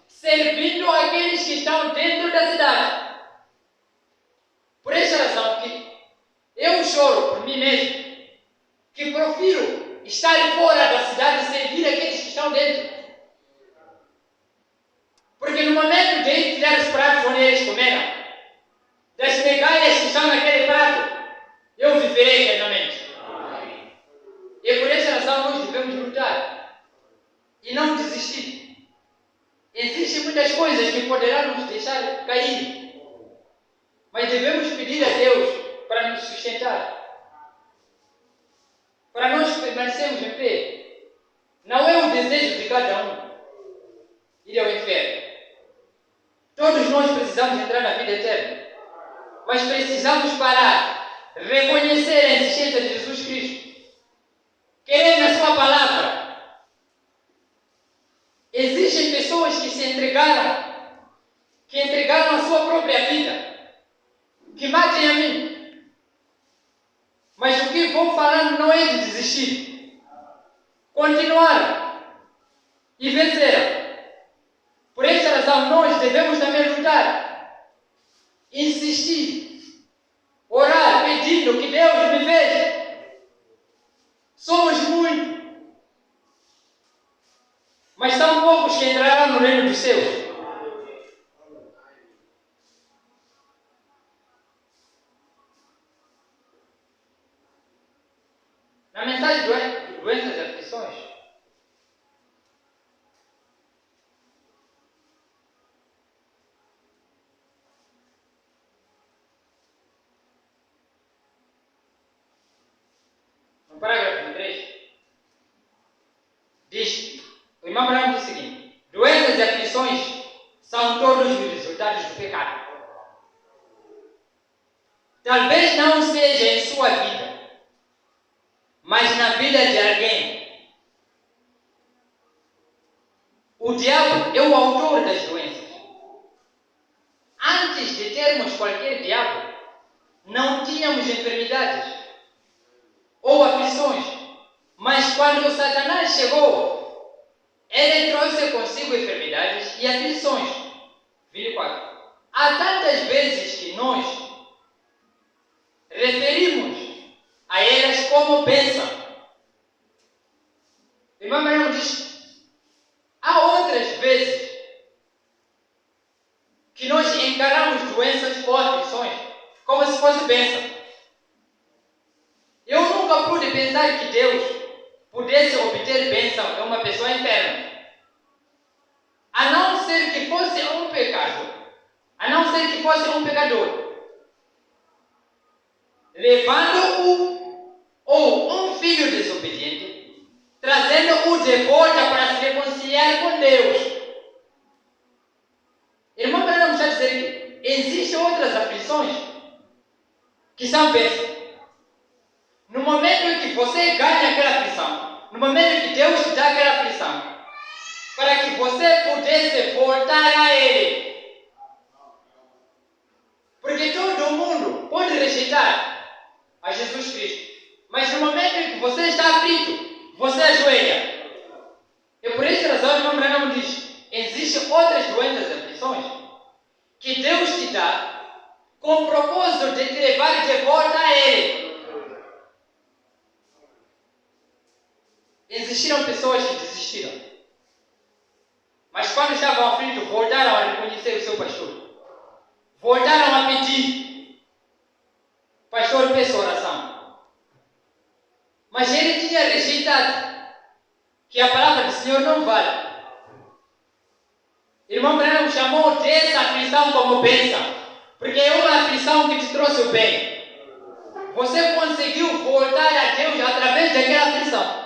servindo aqueles que estão dentro da cidade. Por essa razão que eu choro por mim mesmo, que prefiro estar fora da cidade e servir aqueles que estão dentro. Porque no momento de tirar pratos onde eles comeram, das migalhas que estão naquele prato, eu viverei eternamente. E por essa razão nós devemos lutar e não desistir. Existem muitas coisas que poderão nos deixar cair, mas devemos pedir a Deus para nos sustentar, para nós permanecermos em pé. Não é o desejo de cada um ir ao inferno. Todos nós precisamos entrar na vida eterna, mas precisamos parar, reconhecer a existência de Jesus Cristo, querer na sua palavra. Existem pessoas que se entregaram, que entregaram a sua própria vida, que matem a mim. Mas o que vou falando não é de desistir. Continuaram e venceram. Por essa razão, nós devemos também lutar, insistir, orar, pedindo que Deus me veja. Somos muitos, mas são poucos que entrarão no reino dos céus. Na mensagem de doenças e aflições, no parágrafo 3, diz, o irmão Branham diz o seguinte: doenças e aflições são todos os resultados do pecado. Talvez não seja em sua vida, mas na vida de alguém. O diabo é o autor das doenças. Antes de termos qualquer diabo, não tínhamos enfermidades ou aflições. Mas quando o Satanás chegou, ele trouxe consigo enfermidades e aflições. 24. Há tantas vezes que nós referimos a elas como bênção. O irmão Branham diz: há outras vezes que nós encaramos doenças ou aflições como se fosse bênção. Eu nunca pude pensar que Deus pudesse obter bênção de uma pessoa enferma, a não ser que fosse um pecado, a não ser que fosse um pecador, levando-o, ou um filho desobediente, trazendo-o de volta para se reconciliar com Deus. Irmão Branham está dizendo que existem outras aflições que são bênçãos. No momento em que você ganha aquela aflição, no momento em que Deus te dá aquela aflição, para que você pudesse voltar a Ele. Porque todo mundo pode rejeitar a Jesus Cristo, mas no momento em que você está aflito, você ajoelha. E por essa razão o irmão Branham diz: existem outras doenças e aflições que Deus te dá com o propósito de te levar de volta a Ele. Existiram pessoas que desistiram, mas quando estavam aflitos, voltaram a reconhecer o seu pastor. Voltaram a pedir: pastor, peço oração. Mas ele tinha rejeitado, que a palavra do Senhor não vale. Irmão Branham chamou dessa aflição como bênção, porque é uma aflição que te trouxe o bem. Você conseguiu voltar a Deus através daquela aflição.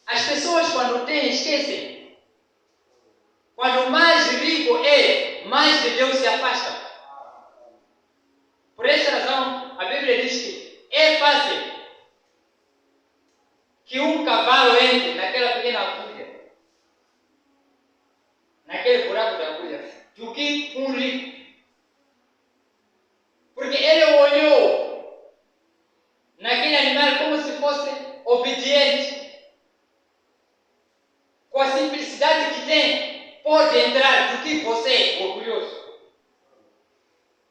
As pessoas, quando têm, esquecem. Quando mais rico é, mais de Deus se afasta. Por essa razão, a Bíblia diz que é fácil que um cavalo entre naquela pequena agulha, naquele buraco da agulha, do que um rico. Porque ele olhou naquele animal como se fosse obediente. Com a simplicidade que tem, pode entrar do que você é orgulhoso.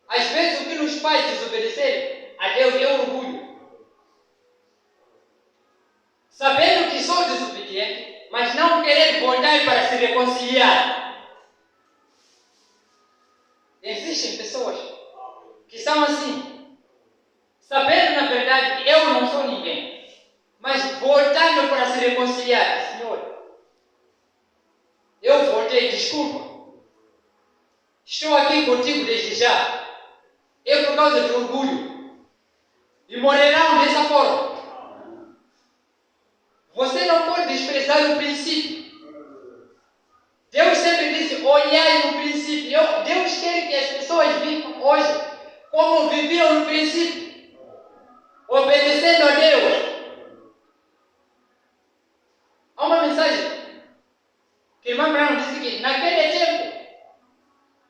Às vezes o que nos faz desobedecer a Deus é orgulho. verdade, eu não sou ninguém. Mas voltando para se reconciliar, Senhor, eu voltei, desculpa. Estou aqui contigo desde já. É por causa de orgulho. E morrerão dessa forma. Você não pode desprezar o princípio. Deus sempre disse, olhai no princípio. Deus quer que as pessoas vivam hoje como viviam no princípio, obedecendo a Deus. Há uma mensagem que a irmã Brown disse que naquele tempo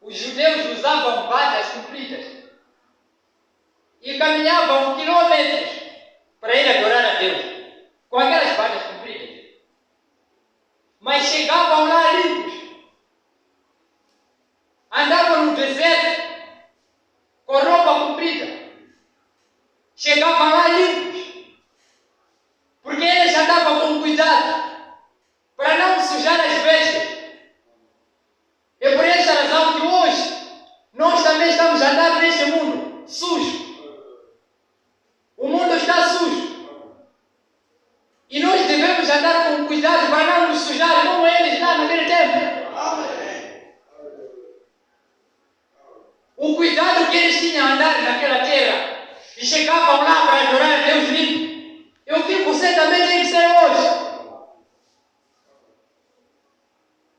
os judeus usavam varas compridas e caminhavam quilômetros para ir adorar a Deus com aquelas varas compridas. Mas chegavam lá limpos. Andavam no deserto com roupa comprida. Chegavam lá limpos. Porque eles andavam com cuidado para não sujar as vestes. É por esta razão que hoje nós também estamos a andar neste mundo sujo. O mundo está sujo. E nós devemos andar com cuidado para não nos sujar como eles lá naquele tempo. O cuidado que eles tinham a andar naquela terra e chegavam lá para adorar a Deus limpo. É o que você também tem que ser hoje.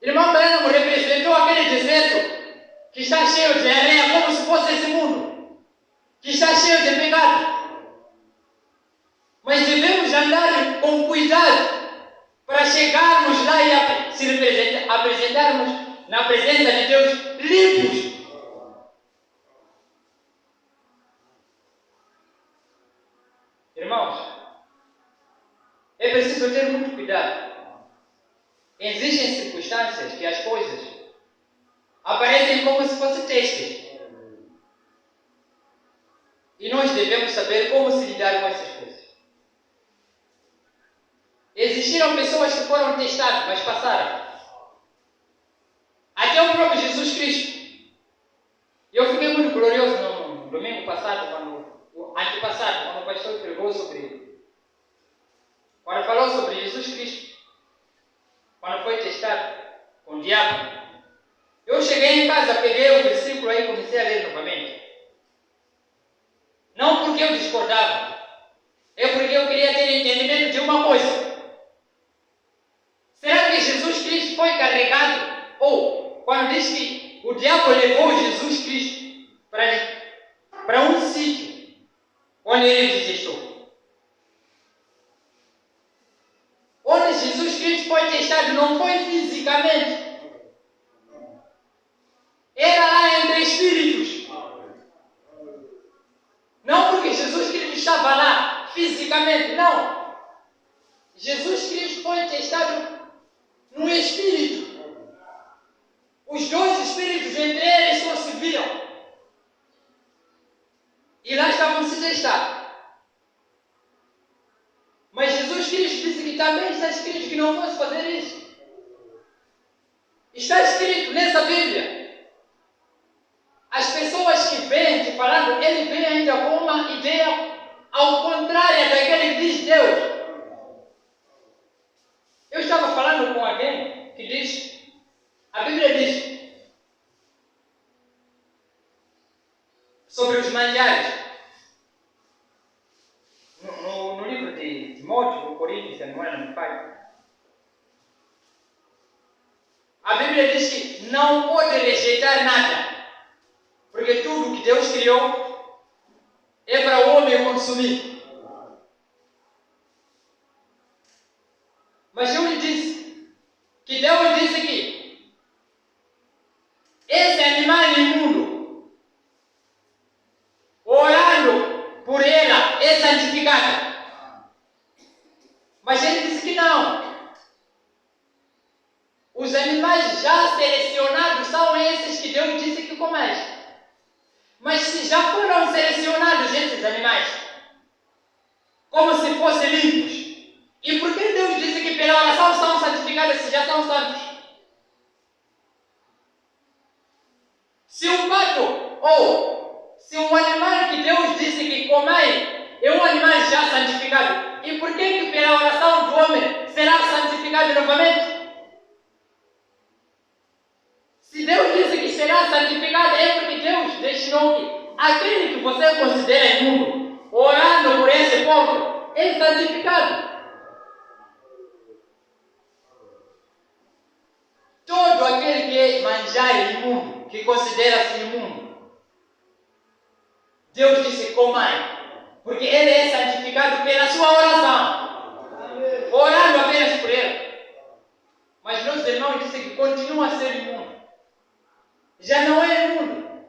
Irmão Branham representou aquele deserto que está cheio de areia como se fosse esse mundo, que está cheio de pecado. Mas devemos andar com cuidado para chegarmos lá e se apresentarmos na presença de Deus limpos. Irmãos, é preciso ter muito cuidado. Existem circunstâncias que as coisas aparecem como se fossem testes. E nós devemos saber como se lidar com essas coisas. Existiram pessoas que foram testadas, mas passaram. Até o próprio Jesus Cristo. Eu fiquei muito glorioso no domingo passado, antepassado, quando o pastor pregou sobre ele. Quando falou sobre Jesus Cristo, quando foi testado com o diabo. Eu cheguei em casa, peguei o versículo aí e comecei a ler novamente. Não porque eu discordava, é porque eu queria ter entendimento de uma coisa. Será que Jesus Cristo foi carregado? Ou, quando diz que o diabo levou Jesus Cristo para um sítio onde ele desistiu. Onde Jesus Cristo foi testado não foi fisicamente. Era lá entre espíritos. Não porque Jesus Cristo estava lá fisicamente, não. Jesus Cristo foi testado no espírito. Os dois espíritos entre eles só se viam. E lá estavam se testando. Mas Jesus Cristo disse que também está escrito que não fosse fazer isso. Está escrito nessa Bíblia. As pessoas que vêm te falando, ele vem ainda com uma ideia ao contrário daquele que diz Deus. Eu estava falando com alguém que diz, a Bíblia diz sobre os manjares. No livro de Timóteo, no Coríntios, se não me falha. A Bíblia diz que não pode rejeitar nada. Porque tudo que Deus criou é para o homem consumir. Mas eu lhe disse que Deus disse que esse animal imundo, orando por ela, é santificado. Mas ele disse que não. Os animais já selecionados são esses que Deus disse que comais. Mas se já foram selecionados esses animais, como se fossem limpos, e por que Deus disse que pela oração são santificados se já são santos? Se um pato, ou se um animal que Deus disse que comai, é um animal já santificado. E por que pela oração do homem será santificado novamente? Se Deus disse que será santificado, é porque Deus destinou que aquele que você considera imundo, orando por esse povo, é santificado. Todo aquele que manjar imundo, que considera-se imundo, Deus disse comai, porque ele é santificado pela sua oração, orando apenas por ele. Mas nossos irmãos dizem que continua a ser imundo. Já não é imundo.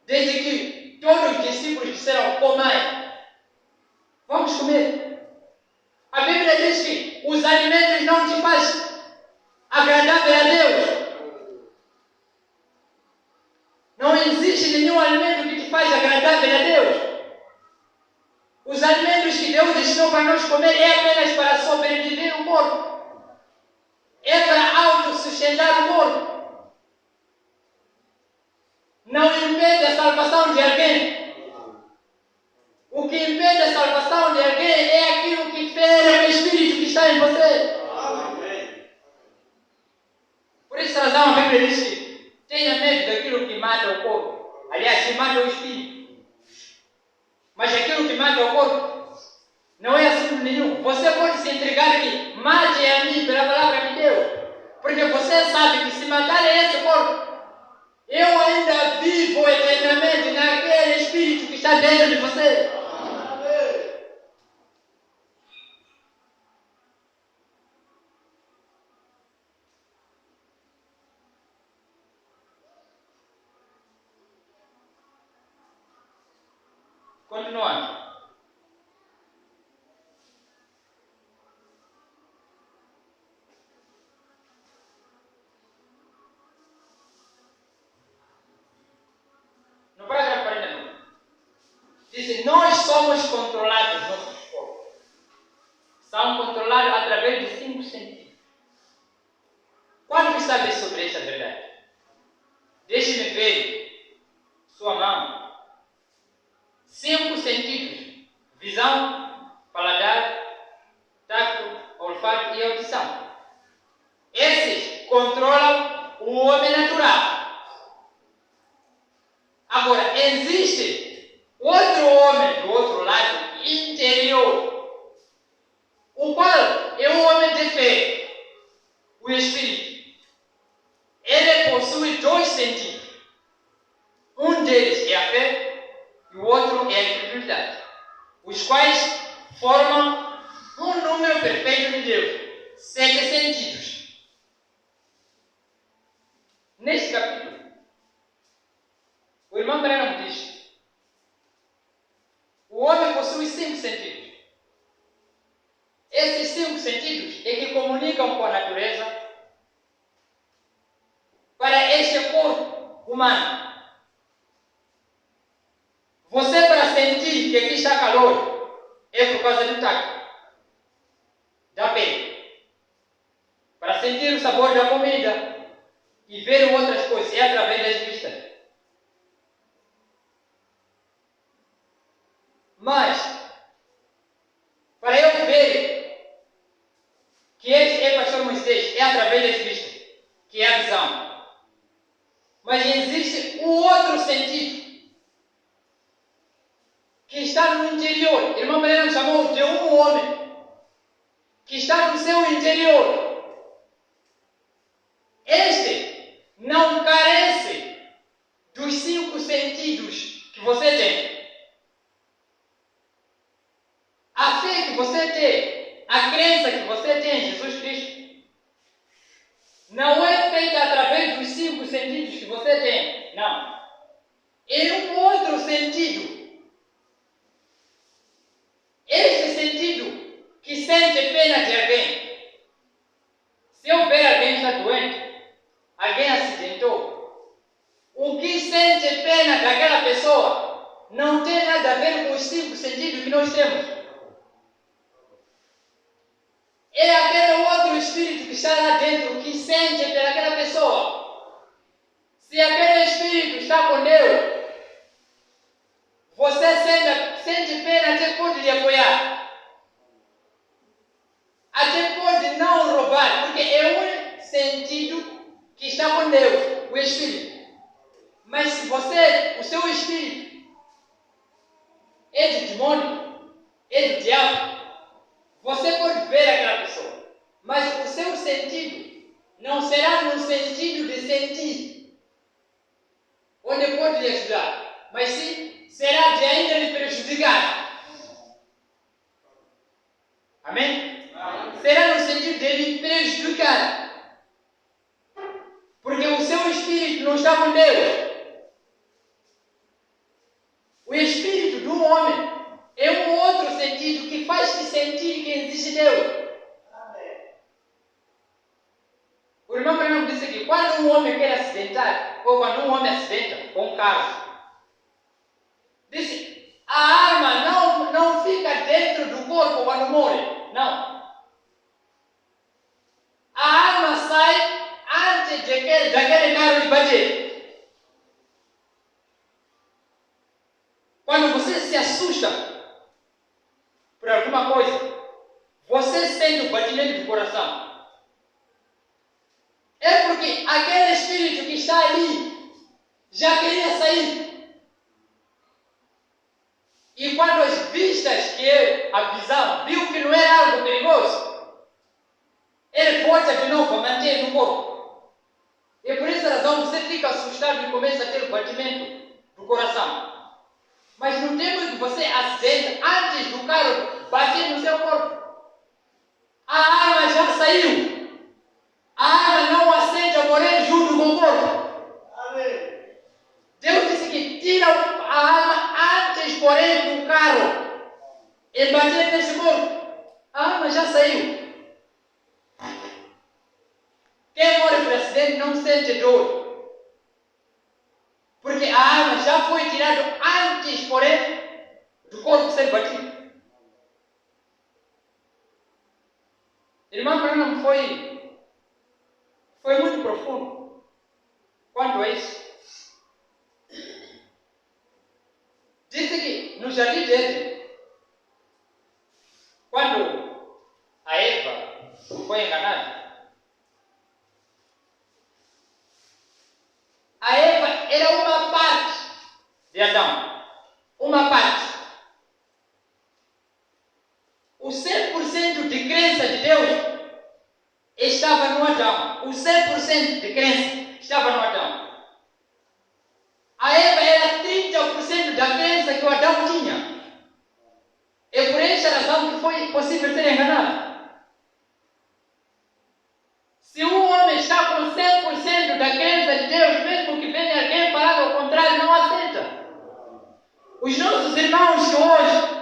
Desde que todos os discípulos disseram comai, vamos comer. A Bíblia diz que os alimentos não te fazem agradável a Deus. Não existe nenhum alimento que te faz agradável a Deus. Os alimentos que Deus destinou para nós comer é apenas para sobreviver o corpo. É para autossustentar o corpo. Não impede a salvação de alguém. O que impede a salvação de alguém é aquilo que fere o Espírito que está em você. Por essa razão a Bíblia diz que tenha medo daquilo que mata o corpo. Aliás, que mata o Espírito. Mas aquilo que mata o corpo não é assunto nenhum. Você pode se entregar aqui, mate a mim pela palavra de Deus. Porque você sabe que se matar esse corpo, eu ainda vivo eternamente naquele Espírito que está dentro de você. Continuando. No parágrafo 49, diz: nós somos controlados, nossos corpos são controlados através de 5 sentidos. Quantos sabem sobre essa verdade? Deixe-me ver sua mão. 5 sentidos: visão, paladar, tacto, olfato e audição. Esses controlam o homem natural. Agora, existe outro homem do outro lado, interior, o qual é o homem de fé, o Espírito. Ele possui 2 sentidos. Um deles é a fé e o outro é a incredulidade, os quais formam um número perfeito de Deus, 7 sentidos. Neste capítulo, o irmão Branham diz: o homem possui 5 sentidos. Esses 5 sentidos é que comunicam com a natureza para este corpo humano. Você, para sentir que aqui está calor, é por causa do tacto, da pele. Para sentir o sabor da comida e ver outras coisas, é através das vistas. Mas, para eu ver que este é pastor Moisés, é através das vistas, que é a visão. Mas existe um outro sentido que está no interior. Irmão Breno chamou de um homem que está no seu interior. Este não carece dos 5 sentidos que você tem. A fé que você tem, a crença que você tem em Jesus Cristo, não é feita através dos 5 sentidos que você tem. Não. É um outro sentido. Este sentido que sente pena de alguém. Se eu ver alguém que está doente, alguém acidentou, o que sente pena daquela pessoa não tem nada a ver com os 5 sentidos que nós temos. É aquele outro espírito que está lá dentro que sente pelaquela pessoa. Se aquele espírito está com Deus, você sente pena demônio, é do diabo, você pode ver aquela pessoa, mas o seu sentido não será no sentido de sentir, onde pode lhe ajudar, mas sim será de ainda lhe prejudicar. Amém? Será no sentido de lhe prejudicar, porque o seu espírito não está com Deus. O espírito do homem é um outro sentido que faz-te sentir que existe Deus. O irmão Branham disse que quando um homem quer acidentar, ou quando um homem acidenta com um carro, disse, a arma não fica dentro do corpo quando morre. Não. A arma sai antes daquele carro lhe bater. Quando você se assusta por alguma coisa, você sente o batimento do coração. É porque aquele espírito que está ali já queria sair. E quando as vistas que a visão viu que não era algo perigoso, ele volta de novo a manter no corpo. E por essa razão você fica assustado e começa a ter o batimento do coração. Mas no tempo que você acidenta, antes do carro bater no seu corpo, a arma já saiu. A arma não aceita morrer junto com o corpo. Amém. Deus disse que tira a arma antes, porém, do carro e bater nesse corpo. A arma já saiu. Quem morre por acidente não sente dor. Porque a arma já foi tirada antes, porém, do corpo ser batido. Irmão Branham foi muito profundo quanto a isso. Disse que no jardim de Éden, quando a Eva foi enganada, a Eva era uma parte de Adão. Uma parte. O 100% de crença de Deus estava no Adão. O 100% de crença estava no Adão. A Eva era 30% da crença que o Adão tinha. É por essa razão que foi possível ser enganado. Se um homem está com 100% da crença de Deus, mesmo que venha alguém falar ao contrário, não aceita. Os nossos irmãos que hoje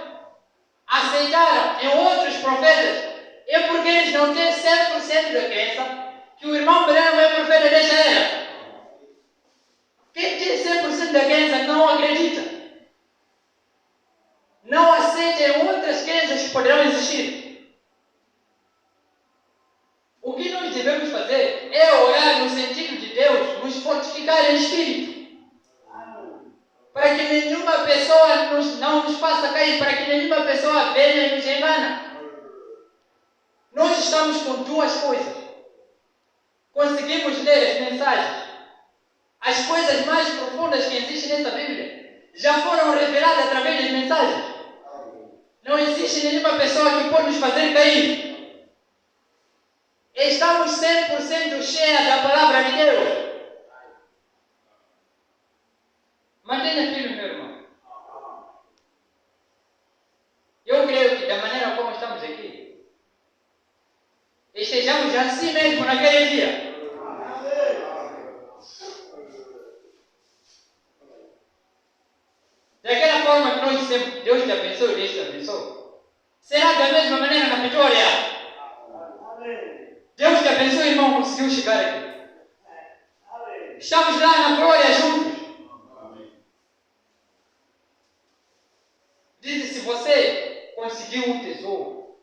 aceitaram em outros profetas, é porque eles não têm 100% da crença que o irmão Branham é profeta desta era. Quem tem 100% da crença não acredita. Não aceita em outras crenças que poderão existir. O que nós devemos fazer é orar no sentido de Deus nos fortificar em espírito. Para que nenhuma pessoa não nos faça cair, para que nenhuma pessoa venha e nos engana. Nós estamos com duas coisas. Conseguimos ler as mensagens. As coisas mais profundas que existem nessa Bíblia já foram reveladas através das mensagens. Não existe nenhuma pessoa que pode nos fazer cair. Estamos 100% cheios da palavra de Deus. Mantenha firme, meu irmão. Eu creio que da maneira como estamos aqui, estejamos assim mesmo naquele dia. Daquela forma que nós dissemos, Deus te abençoe, Deus te abençoe. Será da mesma maneira na vitória. Deus te abençoe, irmão, conseguiu chegar aqui. Estamos lá na glória juntos. Diz, se você conseguiu um tesouro,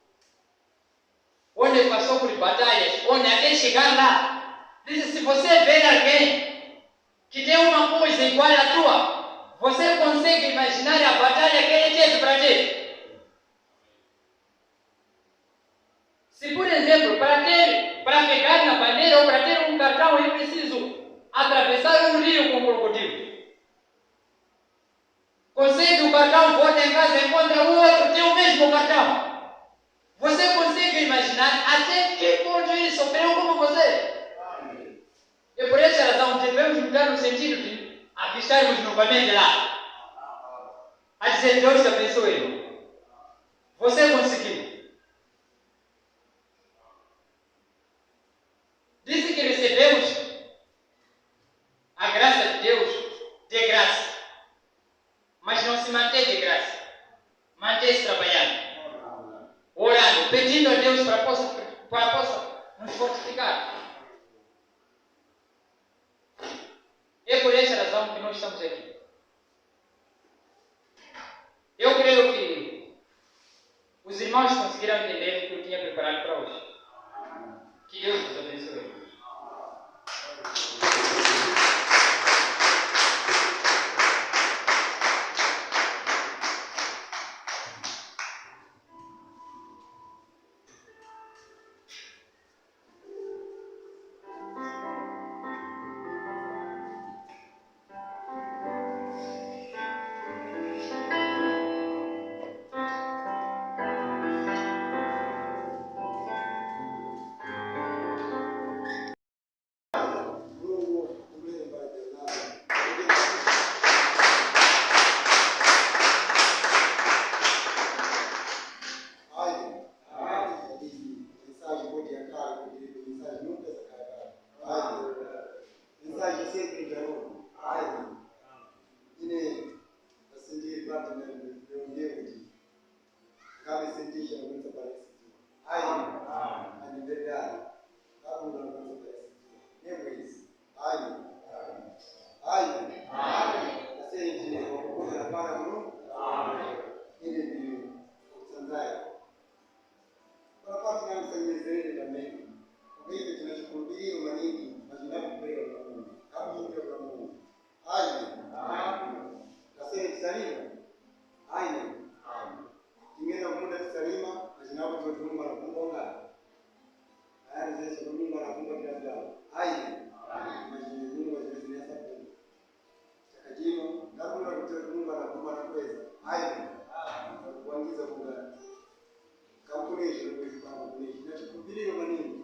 onde passou por batalhas, onde até chegar lá, diz, se você vê alguém que tem uma coisa igual à tua, você consegue imaginar a batalha que ele teve para ti? Se, por exemplo, para pegar na bandeira ou para ter um cartão, eu preciso atravessar um rio com crocodilo. Consegue o cartão, volta em casa, encontra cartão. Você consegue imaginar até que ponto ele sofreu como você? E por essa razão devemos mudar no sentido de avistarmos novamente lá. A dizer, Deus te abençoe. Você conseguiu. Disse que recebemos a graça de Deus de graça. Mas não se mantém de graça. Mantém-se trabalhando. Orando, pedindo a Deus para possa nos fortificar. É por essa razão que nós estamos aqui. Eu creio que os irmãos conseguiram entender o que eu tinha preparado para hoje. Que Deus nos abençoe. Kampuni